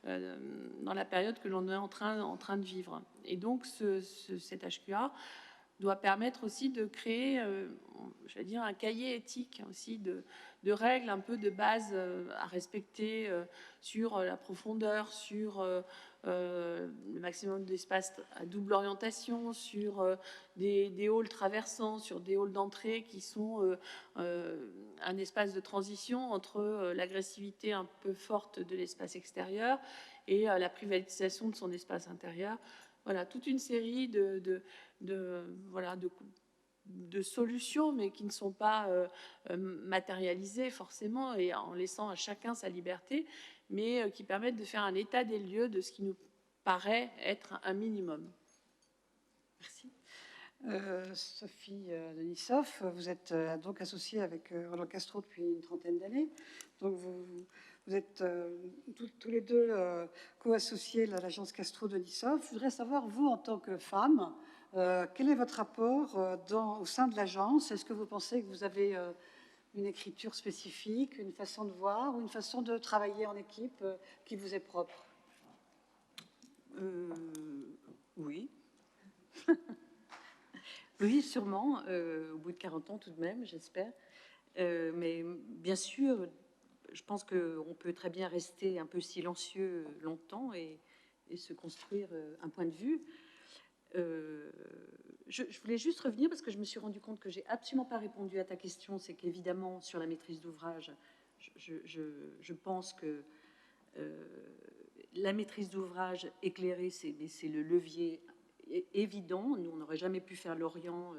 dans la période que l'on est en train de vivre. Et donc cette HQA doit permettre aussi de créer, j'allais dire, un cahier éthique aussi de règles un peu de base à respecter sur la profondeur, sur le maximum d'espace à double orientation, sur des halls traversants, sur des halls d'entrée qui sont un espace de transition entre l'agressivité un peu forte de l'espace extérieur et la privatisation de son espace intérieur. Voilà, toute une série de solutions, mais qui ne sont pas matérialisées forcément et en laissant à chacun sa liberté, mais qui permettent de faire un état des lieux de ce qui nous paraît être un minimum. Merci. Sophie Denisov, vous êtes donc associée avec Roland Castro depuis une trentaine d'années. Donc vous êtes tous les deux co-associés à l'agence Castro Denisov. Je voudrais savoir, vous, en tant que femme, quel est votre rapport au sein de l'agence? Est-ce que vous pensez que vous avez une écriture spécifique, une façon de voir ou une façon de travailler en équipe qui vous est propre? Oui. Oui, sûrement, au bout de 40 ans tout de même, j'espère. Mais bien sûr, je pense qu'on peut très bien rester un peu silencieux longtemps et se construire un point de vue. Je voulais juste revenir parce que je me suis rendu compte que j'ai absolument pas répondu à ta question. C'est qu'évidemment, sur la maîtrise d'ouvrage, je pense que la maîtrise d'ouvrage éclairée, c'est le levier évident. Nous, on n'aurait jamais pu faire l'Orient,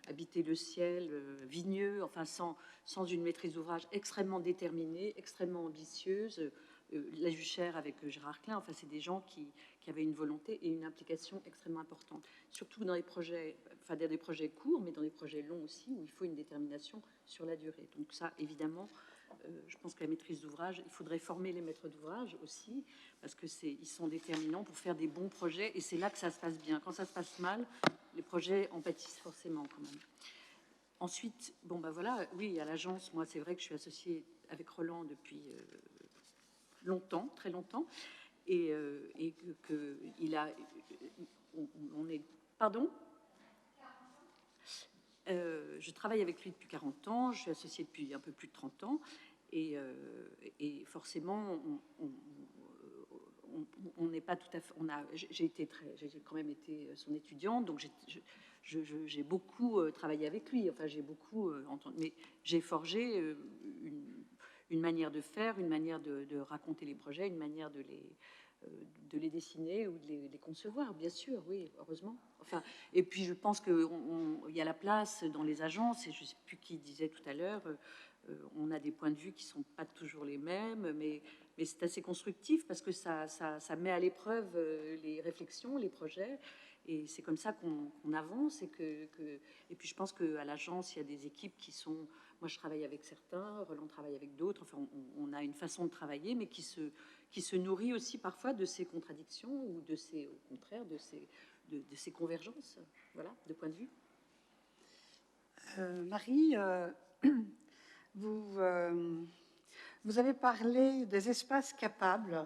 habiter le ciel, Vigneux, enfin sans une maîtrise d'ouvrage extrêmement déterminée, extrêmement ambitieuse. La Juchère avec Gérard Klein, enfin c'est des gens qui avaient une volonté et une implication extrêmement importante, surtout dans les projets, enfin dans des projets courts, mais dans des projets longs aussi, où il faut une détermination sur la durée. Donc ça, évidemment, je pense que la maîtrise d'ouvrage, il faudrait former les maîtres d'ouvrage aussi, parce que ils sont déterminants pour faire des bons projets, et c'est là que ça se passe bien. Quand ça se passe mal, les projets en pâtissent forcément quand même. Ensuite, bon ben voilà, oui, à l'agence, moi c'est vrai que je suis associée avec Roland depuis longtemps, très longtemps, et que il a, on est, pardon. Je travaille avec lui depuis 40 ans, je suis associée depuis un peu plus de 30 ans, Et forcément, on n'est pas tout à fait. J'ai quand même été son étudiante, donc j'ai beaucoup travaillé avec lui. Enfin, j'ai beaucoup entendu, mais j'ai forgé une manière de faire, une manière de raconter les projets, une manière de les dessiner ou de les concevoir, bien sûr, oui, heureusement. Enfin, et puis je pense qu'il y a la place dans les agences, et je ne sais plus qui disait tout à l'heure, on a des points de vue qui ne sont pas toujours les mêmes, mais c'est assez constructif parce que ça met à l'épreuve les réflexions, les projets, et c'est comme ça qu'on avance. Et puis je pense qu'à l'agence, il y a des équipes qui sont... Moi, je travaille avec certains, Roland travaille avec d'autres, enfin, on a une façon de travailler, mais qui se nourrit aussi parfois de ces contradictions ou au contraire, de ces convergences, voilà, de points de vue. Marie, vous avez parlé des espaces capables,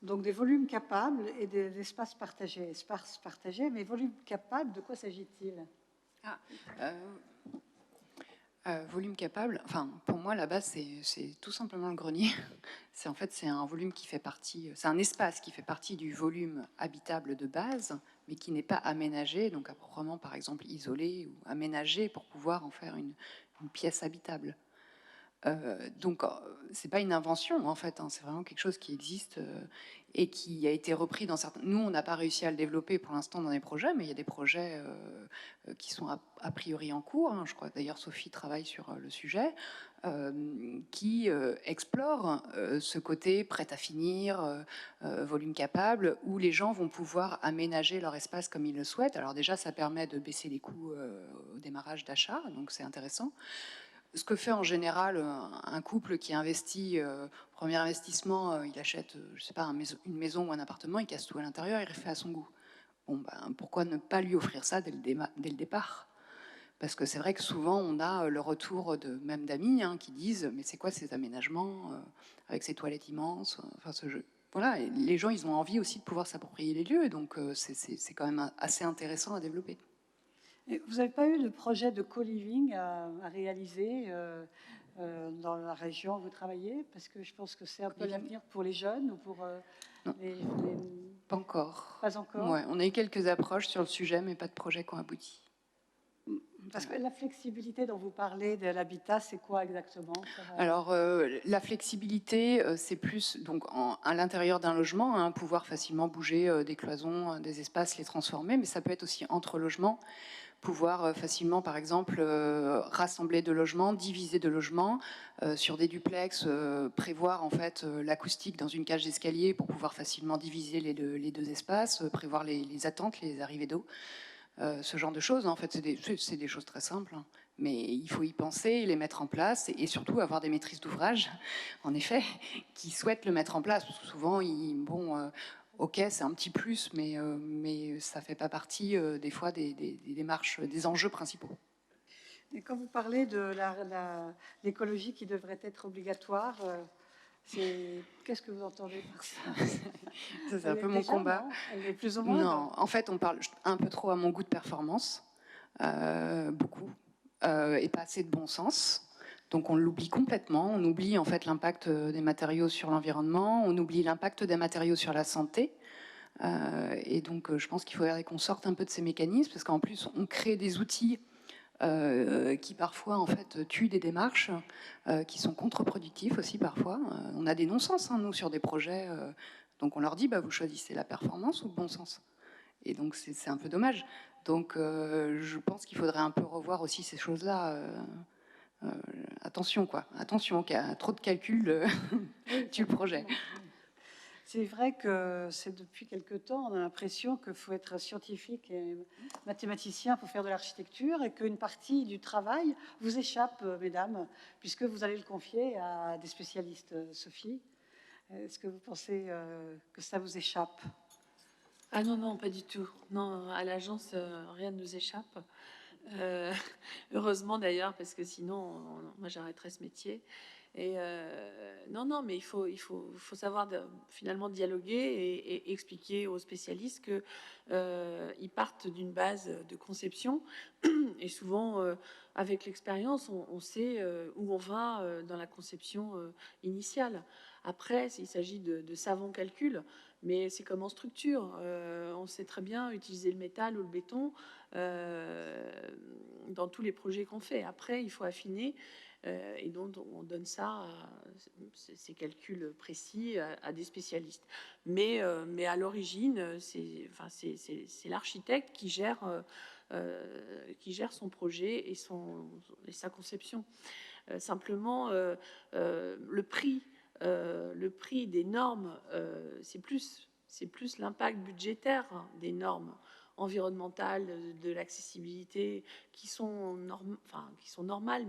donc des volumes capables et des espaces partagés. Espaces partagés, mais volumes capables, de quoi s'agit-il? Volume capable, enfin, pour moi, là-bas, c'est tout simplement le grenier. C'est un volume qui fait partie, c'est un espace qui fait partie du volume habitable de base, mais qui n'est pas aménagé, donc à proprement, par exemple, isolé ou aménagé pour pouvoir en faire une pièce habitable. Donc, c'est pas une invention, en fait, hein, c'est vraiment quelque chose qui existe et qui a été repris dans certains... Nous, on n'a pas réussi à le développer pour l'instant dans les projets, mais il y a des projets qui sont a priori en cours. Hein. Je crois d'ailleurs Sophie travaille sur le sujet, qui explore ce côté prêt à finir, volume capable, où les gens vont pouvoir aménager leur espace comme ils le souhaitent. Alors déjà, ça permet de baisser les coûts au démarrage d'achat, donc c'est intéressant. Ce que fait en général un couple qui investit, premier investissement, il achète, je sais pas, une maison ou un appartement, il casse tout à l'intérieur, il refait à son goût. Bon, ben, pourquoi ne pas lui offrir ça dès le départ? Parce que c'est vrai que souvent on a le retour même d'amis qui disent mais c'est quoi ces aménagements avec ces toilettes immenses, enfin ce jeu. Voilà, et les gens ils ont envie aussi de pouvoir s'approprier les lieux, et donc c'est quand même assez intéressant à développer. Et vous n'avez pas eu de projet de co-living à réaliser dans la région où vous travaillez? Parce que je pense que c'est un peu l'avenir pour les jeunes ou pour les... Pas encore. Pas encore. Ouais, on a eu quelques approches sur le sujet, mais pas de projet qui ont abouti. Parce que la flexibilité dont vous parlez de l'habitat, c'est quoi exactement? Alors, la flexibilité, c'est plus donc à l'intérieur d'un logement, hein, pouvoir facilement bouger des cloisons, des espaces, les transformer, mais ça peut être aussi entre logements, pouvoir facilement, par exemple, rassembler de logements, diviser de logements sur des duplex, prévoir en fait l'acoustique dans une cage d'escalier pour pouvoir facilement diviser les deux espaces, prévoir les attentes, les arrivées d'eau. Ce genre de choses, en fait, c'est des choses très simples, hein. Mais il faut y penser, les mettre en place, et surtout avoir des maîtrises d'ouvrage, en effet, qui souhaitent le mettre en place. Parce que souvent, ok, c'est un petit plus, mais ça fait pas partie des fois des démarches, des enjeux principaux. Et quand vous parlez de l'écologie qui devrait être obligatoire, qu'est-ce que vous entendez par ça? C'est un peu mon combat. Non, elle est plus ou moins. Non, en fait, on parle un peu trop à mon goût de performance, beaucoup, et pas assez de bon sens. Donc on l'oublie complètement. On oublie en fait l'impact des matériaux sur l'environnement. On oublie l'impact des matériaux sur la santé. Et donc je pense qu'il faudrait qu'on sorte un peu de ces mécanismes, parce qu'en plus on crée des outils qui parfois en fait tuent des démarches, qui sont contre-productifs aussi parfois. On a des non-sens, hein, nous, sur des projets. Donc on leur dit, bah, vous choisissez la performance ou le bon sens. Et donc c'est un peu dommage. Donc je pense qu'il faudrait un peu revoir aussi ces choses-là. Attention, quoi. Attention, qu'il y a trop de calculs tue le projet. C'est vrai que c'est depuis quelque temps, on a l'impression qu'il faut être scientifique et mathématicien pour faire de l'architecture, et qu'une partie du travail vous échappe, mesdames, puisque vous allez le confier à des spécialistes. Sophie, est-ce que vous pensez que ça vous échappe? Ah non, non, pas du tout. Non, à l'agence, rien ne nous échappe. Heureusement d'ailleurs, parce que sinon, moi j'arrêterais ce métier. Et non, mais il faut savoir finalement dialoguer et expliquer aux spécialistes que ils partent d'une base de conception et souvent avec l'expérience, on sait où on va dans la conception initiale. Après, il s'agit de savants calculs, mais c'est comme en structure. On sait très bien utiliser le métal ou le béton dans tous les projets qu'on fait. Après, il faut affiner. Et donc, on donne ça, ces calculs précis, à des spécialistes. Mais à l'origine, c'est l'architecte qui gère son projet et sa conception. Simplement, le prix des normes, c'est plus l'impact budgétaire des normes environnementales, de l'accessibilité, qui sont normales,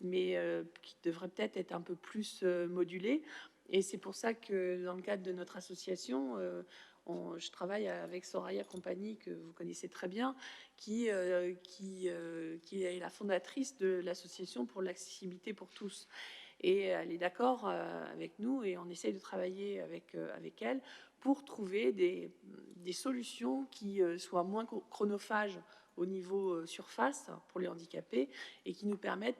mais qui devrait peut-être être un peu plus modulé. Et c'est pour ça que dans le cadre de notre association, je travaille avec Soraya Compagnie, que vous connaissez très bien, qui est la fondatrice de l'association pour l'accessibilité pour tous. Et elle est d'accord avec nous et on essaye de travailler avec elle pour trouver des solutions qui soient moins chronophages au niveau surface pour les handicapés et qui nous permettent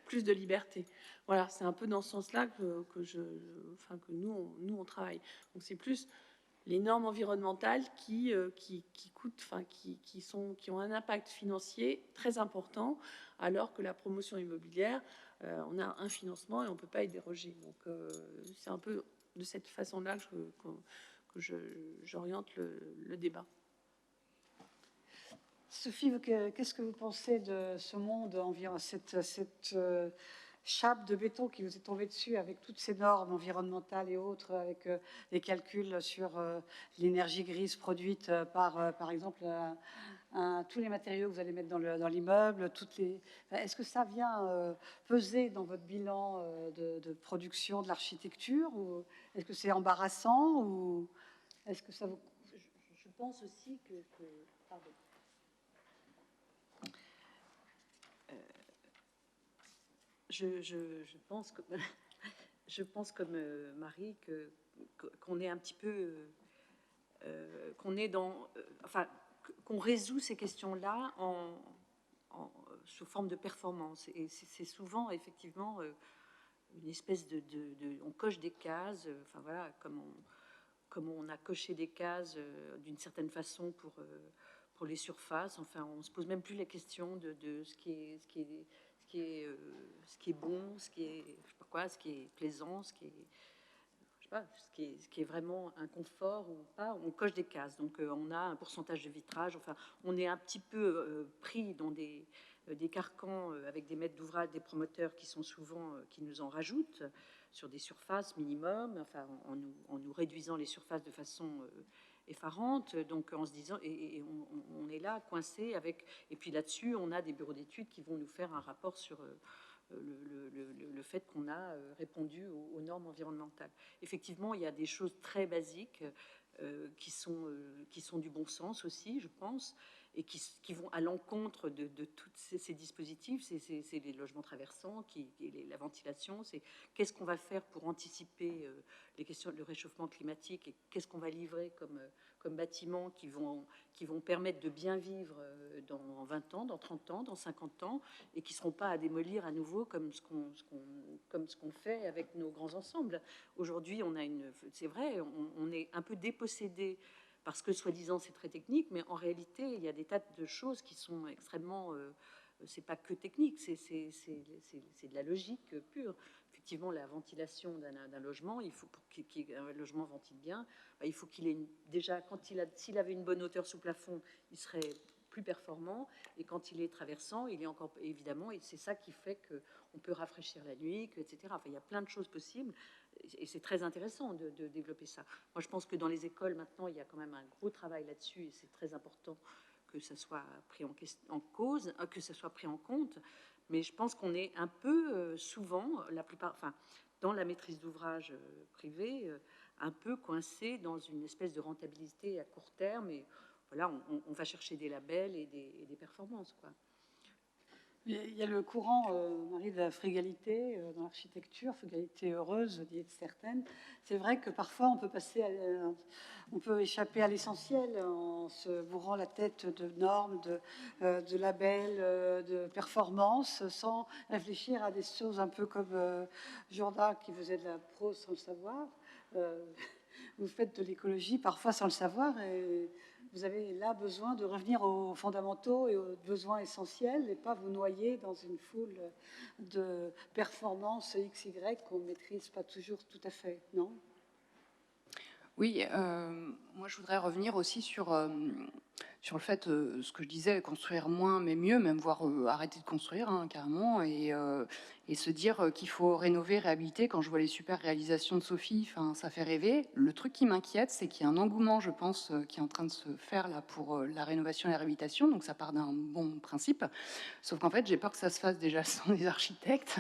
plus de liberté. Voilà, c'est un peu dans ce sens-là que nous on travaille. Donc c'est plus les normes environnementales qui coûtent, qui ont un impact financier très important, alors que la promotion immobilière, on a un financement et on ne peut pas y déroger. Donc c'est un peu de cette façon-là que j'oriente le débat. Sophie, qu'est-ce que vous pensez de ce monde environ, cette chape de béton qui vous est tombée dessus avec toutes ces normes environnementales et autres, avec des calculs sur l'énergie grise produite par exemple, tous les matériaux que vous allez mettre dans l'immeuble, est-ce que ça vient peser dans votre bilan de production de l'architecture, ou est-ce que c'est embarrassant, ou est-ce que ça vous... Je pense aussi que pardon. Je pense comme Marie qu'on est un petit peu qu'on est dans qu'on résout ces questions-là sous forme de performance, et c'est souvent effectivement une espèce on coche des cases, voilà, comme on a coché des cases d'une certaine façon pour les surfaces. Enfin, on se pose même plus la question de ce qui est bon, ce qui est plaisant, ce qui est vraiment un confort ou pas. On coche des cases. Donc, on a un pourcentage de vitrage. Enfin, on est un petit peu pris dans des carcans avec des maîtres d'ouvrage, des promoteurs qui sont souvent qui nous en rajoutent sur des surfaces minimum. Enfin, en nous réduisant les surfaces de façon effarante, donc en se disant, et on est là coincé avec, et puis là-dessus on a des bureaux d'études qui vont nous faire un rapport sur le fait qu'on a répondu aux normes environnementales. Effectivement, il y a des choses très basiques qui sont du bon sens aussi, je pense, et qui vont à l'encontre de tous ces dispositifs. C'est les logements traversants, la ventilation, c'est qu'est-ce qu'on va faire pour anticiper les questions de réchauffement climatique, et qu'est-ce qu'on va livrer comme bâtiments qui vont permettre de bien vivre dans 20 ans, dans 30 ans, dans 50 ans, et qui ne seront pas à démolir à nouveau comme ce qu'on fait avec nos grands ensembles. Aujourd'hui, c'est vrai, on est un peu dépossédé parce que soi-disant c'est très technique, mais en réalité il y a des tas de choses qui sont extrêmement, c'est pas que technique, c'est de la logique pure. Effectivement, la ventilation d'un logement, il faut pour qu'un logement ventile bien, il faut qu'il ait déjà, s'il avait une bonne hauteur sous plafond, il serait plus performant, et quand il est traversant, il est encore, évidemment, et c'est ça qui fait que on peut rafraîchir la nuit, etc. Enfin, il y a plein de choses possibles, et c'est très intéressant de développer ça. Moi, je pense que dans les écoles maintenant, il y a quand même un gros travail là-dessus, et c'est très important que ça soit pris en cause, que ça soit pris en compte. Mais je pense qu'on est un peu souvent, la plupart, enfin, dans la maîtrise d'ouvrage privée, un peu coincé dans une espèce de rentabilité à court terme, et voilà, on va chercher des labels et des performances, quoi. Il y a le courant, Marie, de la frugalité dans l'architecture, frugalité heureuse, dit certaines. C'est vrai que parfois on peut échapper à l'essentiel en se bourrant la tête de normes, de labels, de performances, sans réfléchir à des choses un peu comme Jourdain qui faisait de la prose sans le savoir. Vous faites de l'écologie parfois sans le savoir et vous avez là besoin de revenir aux fondamentaux et aux besoins essentiels et pas vous noyer dans une foule de performances XY qu'on ne maîtrise pas toujours tout à fait, non? Oui, moi je voudrais revenir aussi sur le fait, ce que je disais, construire moins mais mieux, même voire arrêter de construire hein, carrément, et se dire qu'il faut rénover, réhabiliter. Quand je vois les super réalisations de Sophie, ça fait rêver. Le truc qui m'inquiète, c'est qu'il y a un engouement, je pense, qui est en train de se faire là pour la rénovation et la réhabilitation, donc ça part d'un bon principe. Sauf qu'en fait, j'ai peur que ça se fasse déjà sans les architectes.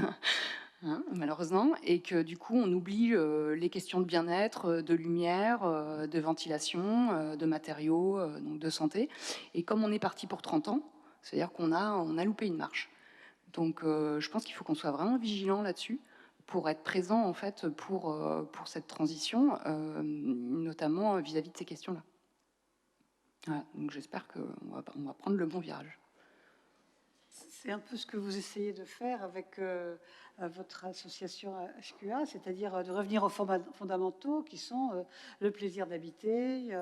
Hein, malheureusement, et que du coup on oublie les questions de bien-être, de lumière, de ventilation, de matériaux, donc de santé. Et comme on est parti pour 30 ans, c'est-à-dire qu'on a loupé une marche. Donc je pense qu'il faut qu'on soit vraiment vigilant là-dessus pour être présent en fait pour cette transition, notamment vis-à-vis de ces questions-là. Voilà, donc j'espère qu'on va prendre le bon virage. C'est un peu ce que vous essayez de faire avec votre association HQA, c'est-à-dire de revenir aux fondamentaux qui sont le plaisir d'habiter,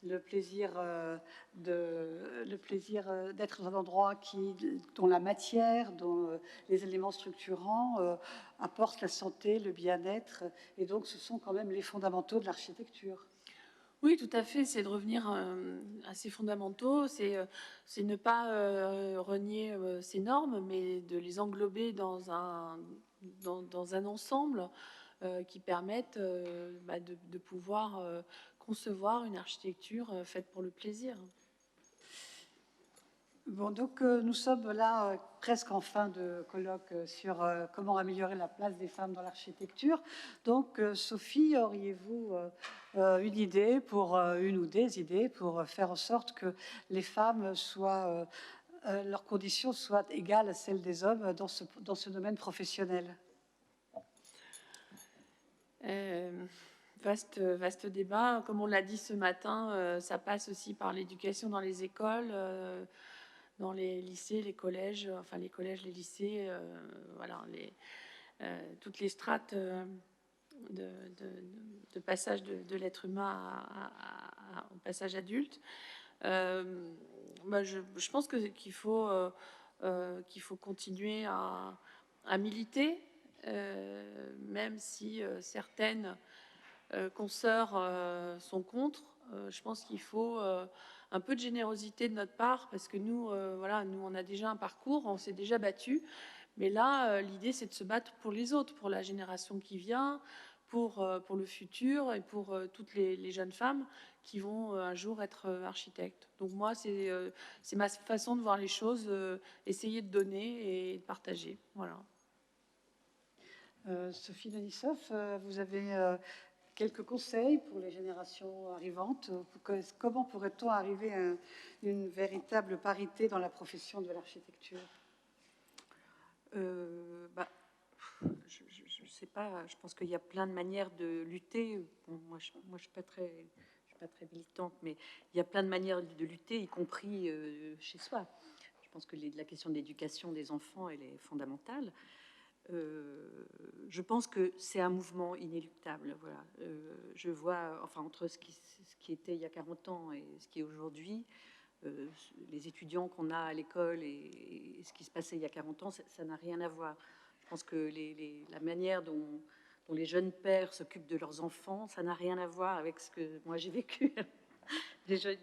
le plaisir d'être dans un endroit dont la matière, dont les éléments structurants apportent la santé, le bien-être, et donc ce sont quand même les fondamentaux de l'architecture. Oui, tout à fait. C'est de revenir à ces fondamentaux. C'est ne pas renier ces normes, mais de les englober dans un ensemble qui permettent de pouvoir concevoir une architecture faite pour le plaisir. Bon, donc nous sommes là presque en fin de colloque sur comment améliorer la place des femmes dans l'architecture. Donc, Sophie, auriez-vous une idée une ou des idées pour faire en sorte que les femmes soient, leurs conditions soient égales à celles des hommes dans ce domaine professionnel? Vaste débat. Comme on l'a dit ce matin, ça passe aussi par l'éducation dans les écoles, dans les lycées, les collèges, enfin les collèges, les lycées, voilà, toutes les strates de passage de l'être humain au passage adulte. Je pense qu'il faut continuer à militer, même si certaines consoeurs sont contre. Je pense qu'il faut un peu de générosité de notre part, parce que nous, on a déjà un parcours, on s'est déjà battu. Mais là, l'idée, c'est de se battre pour les autres, pour la génération qui vient, pour le futur et pour toutes les jeunes femmes qui vont un jour être architectes. Donc moi, c'est ma façon de voir les choses, essayer de donner et de partager. Voilà. Sophie Denisov, vous avez quelques conseils pour les générations arrivantes? Comment pourrait-on arriver à une véritable parité dans la profession de l'architecture? Je ne sais pas, je pense qu'il y a plein de manières de lutter. Bon, moi, je ne suis pas très militante, mais il y a plein de manières de lutter, y compris chez soi. Je pense que la question de l'éducation des enfants, elle est fondamentale. Je pense que c'est un mouvement inéluctable. Voilà. Je vois, enfin, entre ce qui était il y a 40 ans et ce qui est aujourd'hui, les étudiants qu'on a à l'école et ce qui se passait il y a 40 ans, ça n'a rien à voir. Je pense que la manière dont les jeunes pères s'occupent de leurs enfants, ça n'a rien à voir avec ce que moi j'ai vécu.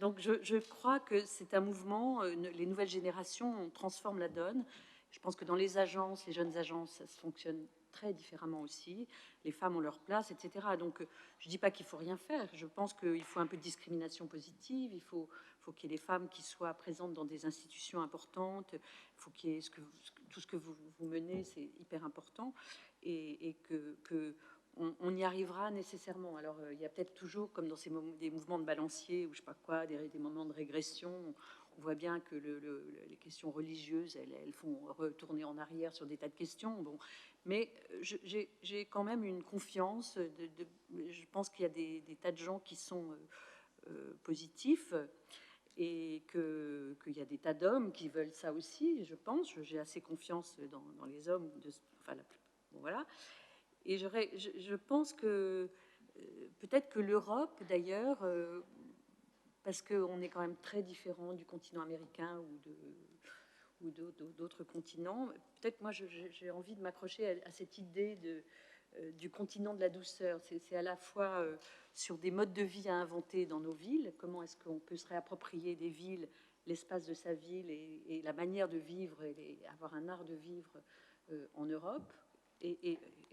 Donc je crois que c'est un mouvement, les nouvelles générations transforment la donne. Je pense que dans les agences, les jeunes agences, ça se fonctionne très différemment aussi. Les femmes ont leur place, etc. Donc je ne dis pas qu'il faut rien faire. Je pense qu'il faut un peu de discrimination positive. Il faut qu'il y ait des femmes qui soient présentes dans des institutions importantes. Il faut qu'il y ait tout ce que vous menez, c'est hyper important. Et que on y arrivera nécessairement. Alors, il y a peut-être toujours, comme dans des mouvements de balancier ou je sais pas quoi, des moments de régression. on voit bien que les questions religieuses, elles font retourner en arrière sur des tas de questions. Bon, mais j'ai quand même une confiance. Je pense qu'il y a des tas de gens qui sont positifs et qu'il y a des tas d'hommes qui veulent ça aussi. Je pense, j'ai assez confiance dans les hommes. Bon, voilà. Et je pense que peut-être que l'Europe, d'ailleurs, parce qu'on est quand même très différent du continent américain ou d'autres continents, peut-être moi j'ai envie de m'accrocher à cette idée du continent de la douceur. C'est à la fois sur des modes de vie à inventer dans nos villes, comment est-ce qu'on peut se réapproprier des villes, l'espace de sa ville et la manière de vivre, et avoir un art de vivre en Europe,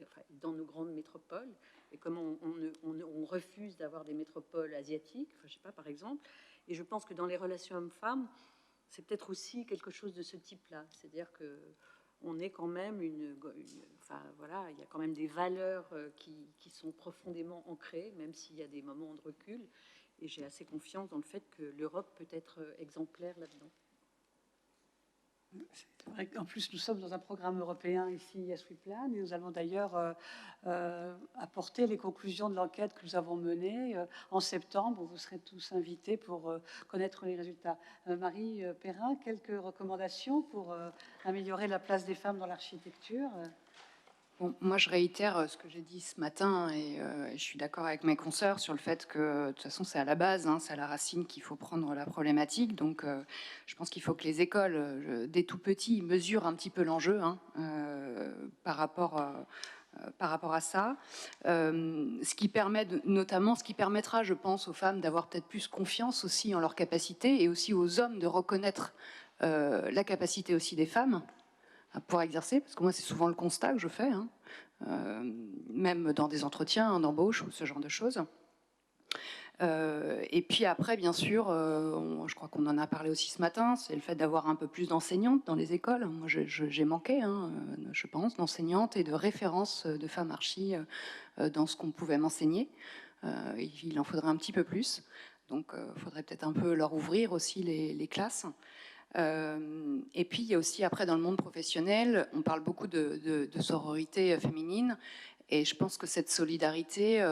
enfin, dans nos grandes métropoles, et comment on refuse d'avoir des métropoles asiatiques, enfin, je sais pas, par exemple. Et je pense que dans les relations hommes-femmes, c'est peut-être aussi quelque chose de ce type-là, c'est-à-dire que on est quand même enfin voilà, il y a quand même des valeurs qui sont profondément ancrées, même s'il y a des moments de recul. Et j'ai assez confiance dans le fait que l'Europe peut être exemplaire là-dedans. C'est vrai qu'en plus, nous sommes dans un programme européen ici à Sweetland, et nous allons d'ailleurs apporter les conclusions de l'enquête que nous avons menée en septembre. Vous serez tous invités pour connaître les résultats. Marie Perrin, quelques recommandations pour améliorer la place des femmes dans l'architecture? Bon, moi, je réitère ce que j'ai dit ce matin, et je suis d'accord avec mes consoeurs sur le fait que, de toute façon, c'est à la base, hein, c'est à la racine qu'il faut prendre la problématique. Donc, je pense qu'il faut que les écoles, dès tout petits, mesurent un petit peu l'enjeu, hein, par rapport à ça. Ce qui permet notamment, ce qui permettra, je pense, aux femmes d'avoir peut-être plus confiance aussi en leurs capacités, et aussi aux hommes de reconnaître la capacité aussi des femmes à pouvoir exercer, parce que moi c'est souvent le constat que je fais, hein, même dans des entretiens d'embauche ou ce genre de choses. Et puis après, bien sûr, je crois qu'on en a parlé aussi ce matin, c'est le fait d'avoir un peu plus d'enseignantes dans les écoles. Moi j'ai manqué, hein, je pense, d'enseignantes et de références de femmes archi dans ce qu'on pouvait m'enseigner. Il en faudrait un petit peu plus, donc il faudrait peut-être un peu leur ouvrir aussi les classes. Et puis il y a aussi, après, dans le monde professionnel, on parle beaucoup de sororité féminine, et je pense que cette solidarité,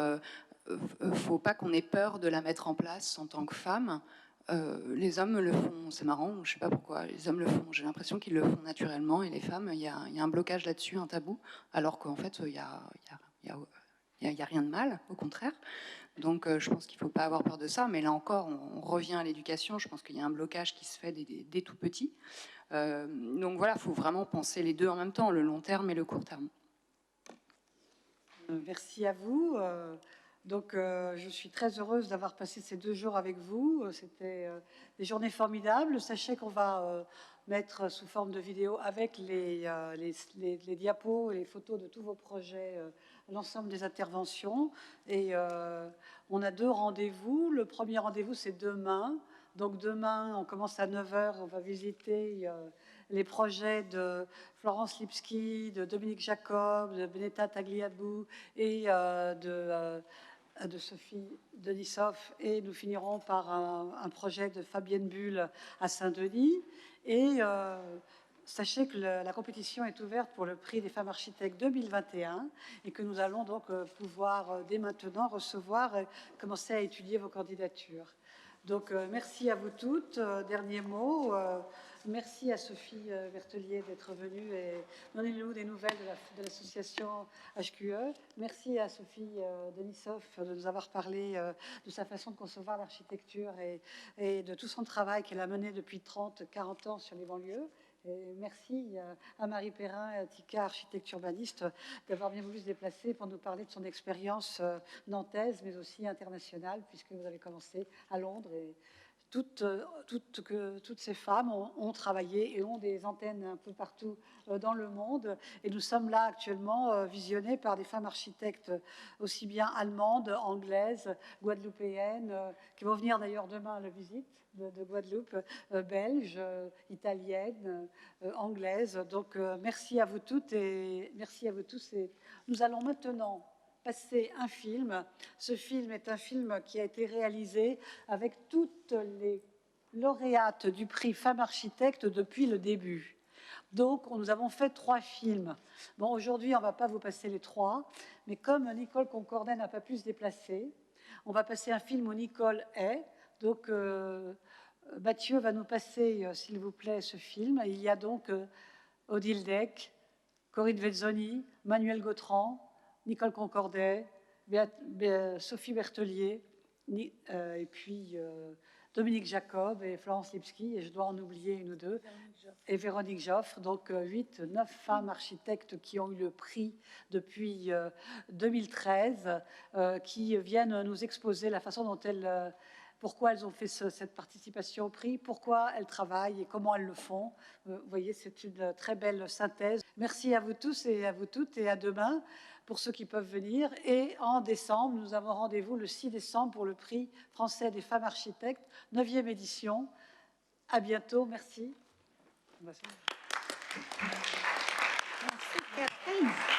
faut pas qu'on ait peur de la mettre en place en tant que femme. Les hommes le font, c'est marrant, je sais pas pourquoi, les hommes le font, j'ai l'impression qu'ils le font naturellement, et les femmes, il y a un blocage là-dessus, un tabou, alors qu'en fait il y a rien de mal, au contraire. Donc je pense qu'il ne faut pas avoir peur de ça, mais là encore, on revient à l'éducation. Je pense qu'il y a un blocage qui se fait dès tout petit. Donc voilà, il faut vraiment penser les deux en même temps, le long terme et le court terme. Merci à vous. Donc, je suis très heureuse d'avoir passé ces 2 jours avec vous. C'était des journées formidables. Sachez qu'on va mettre sous forme de vidéo, avec les diapos et les photos de tous vos projets, l'ensemble des interventions. Et on a 2 rendez-vous. Le premier rendez-vous, c'est demain. Donc demain, on commence à 9h. On va visiter les projets de Florence Lipski, de Dominique Jacob, de Benetta Tagliabue et de Sophie Denisov, et nous finirons par un projet de Fabienne Bull à Saint-Denis. Et sachez que la compétition est ouverte pour le prix des femmes architectes 2021, et que nous allons donc pouvoir dès maintenant recevoir et commencer à étudier vos candidatures. Donc merci à vous toutes. Dernier mot. Merci à Sophie Bertelier d'être venue et donnez-nous des nouvelles de l'association HQE. Merci à Sophie Denisov de nous avoir parlé de sa façon de concevoir l'architecture et de tout son travail qu'elle a mené depuis 30-40 ans sur les banlieues. Et merci à Marie Perrin, Tika, architecte urbaniste, d'avoir bien voulu se déplacer pour nous parler de son expérience nantaise, mais aussi internationale, puisque vous avez commencé à Londres. Et toutes ces femmes ont travaillé et ont des antennes un peu partout dans le monde. Et nous sommes là actuellement visionnés par des femmes architectes aussi bien allemandes, anglaises, guadeloupéennes, qui vont venir d'ailleurs demain à la visite de Guadeloupe, belges, italiennes, anglaises. Donc merci à vous toutes et merci à vous tous. Et nous allons maintenant passer un film. Ce film est un film qui a été réalisé avec toutes lauréate du prix Femme Architecte depuis le début. Donc, nous avons fait 3 films. Bon, aujourd'hui, on ne va pas vous passer les 3, mais comme Nicole Concordet n'a pas pu se déplacer, on va passer un film où Nicole est. Donc, Mathieu va nous passer, s'il vous plaît, ce film. Il y a donc Odile Deck, Corinne Vezzoni, Manuel Gautran, Nicole Concordet, Sophie Berthelier, et puis Dominique Jacob et Florence Lipski, et je dois en oublier une ou deux, et Véronique Joffre. Donc 9 femmes architectes qui ont eu le prix depuis 2013, qui viennent nous exposer la façon dont elles... pourquoi elles ont fait cette participation au prix, pourquoi elles travaillent et comment elles le font. Vous voyez, c'est une très belle synthèse. Merci à vous tous et à vous toutes, et à demain pour ceux qui peuvent venir. Et en décembre, nous avons rendez-vous le 6 décembre pour le prix français des femmes architectes, 9e édition. À bientôt, merci. Merci, Catherine.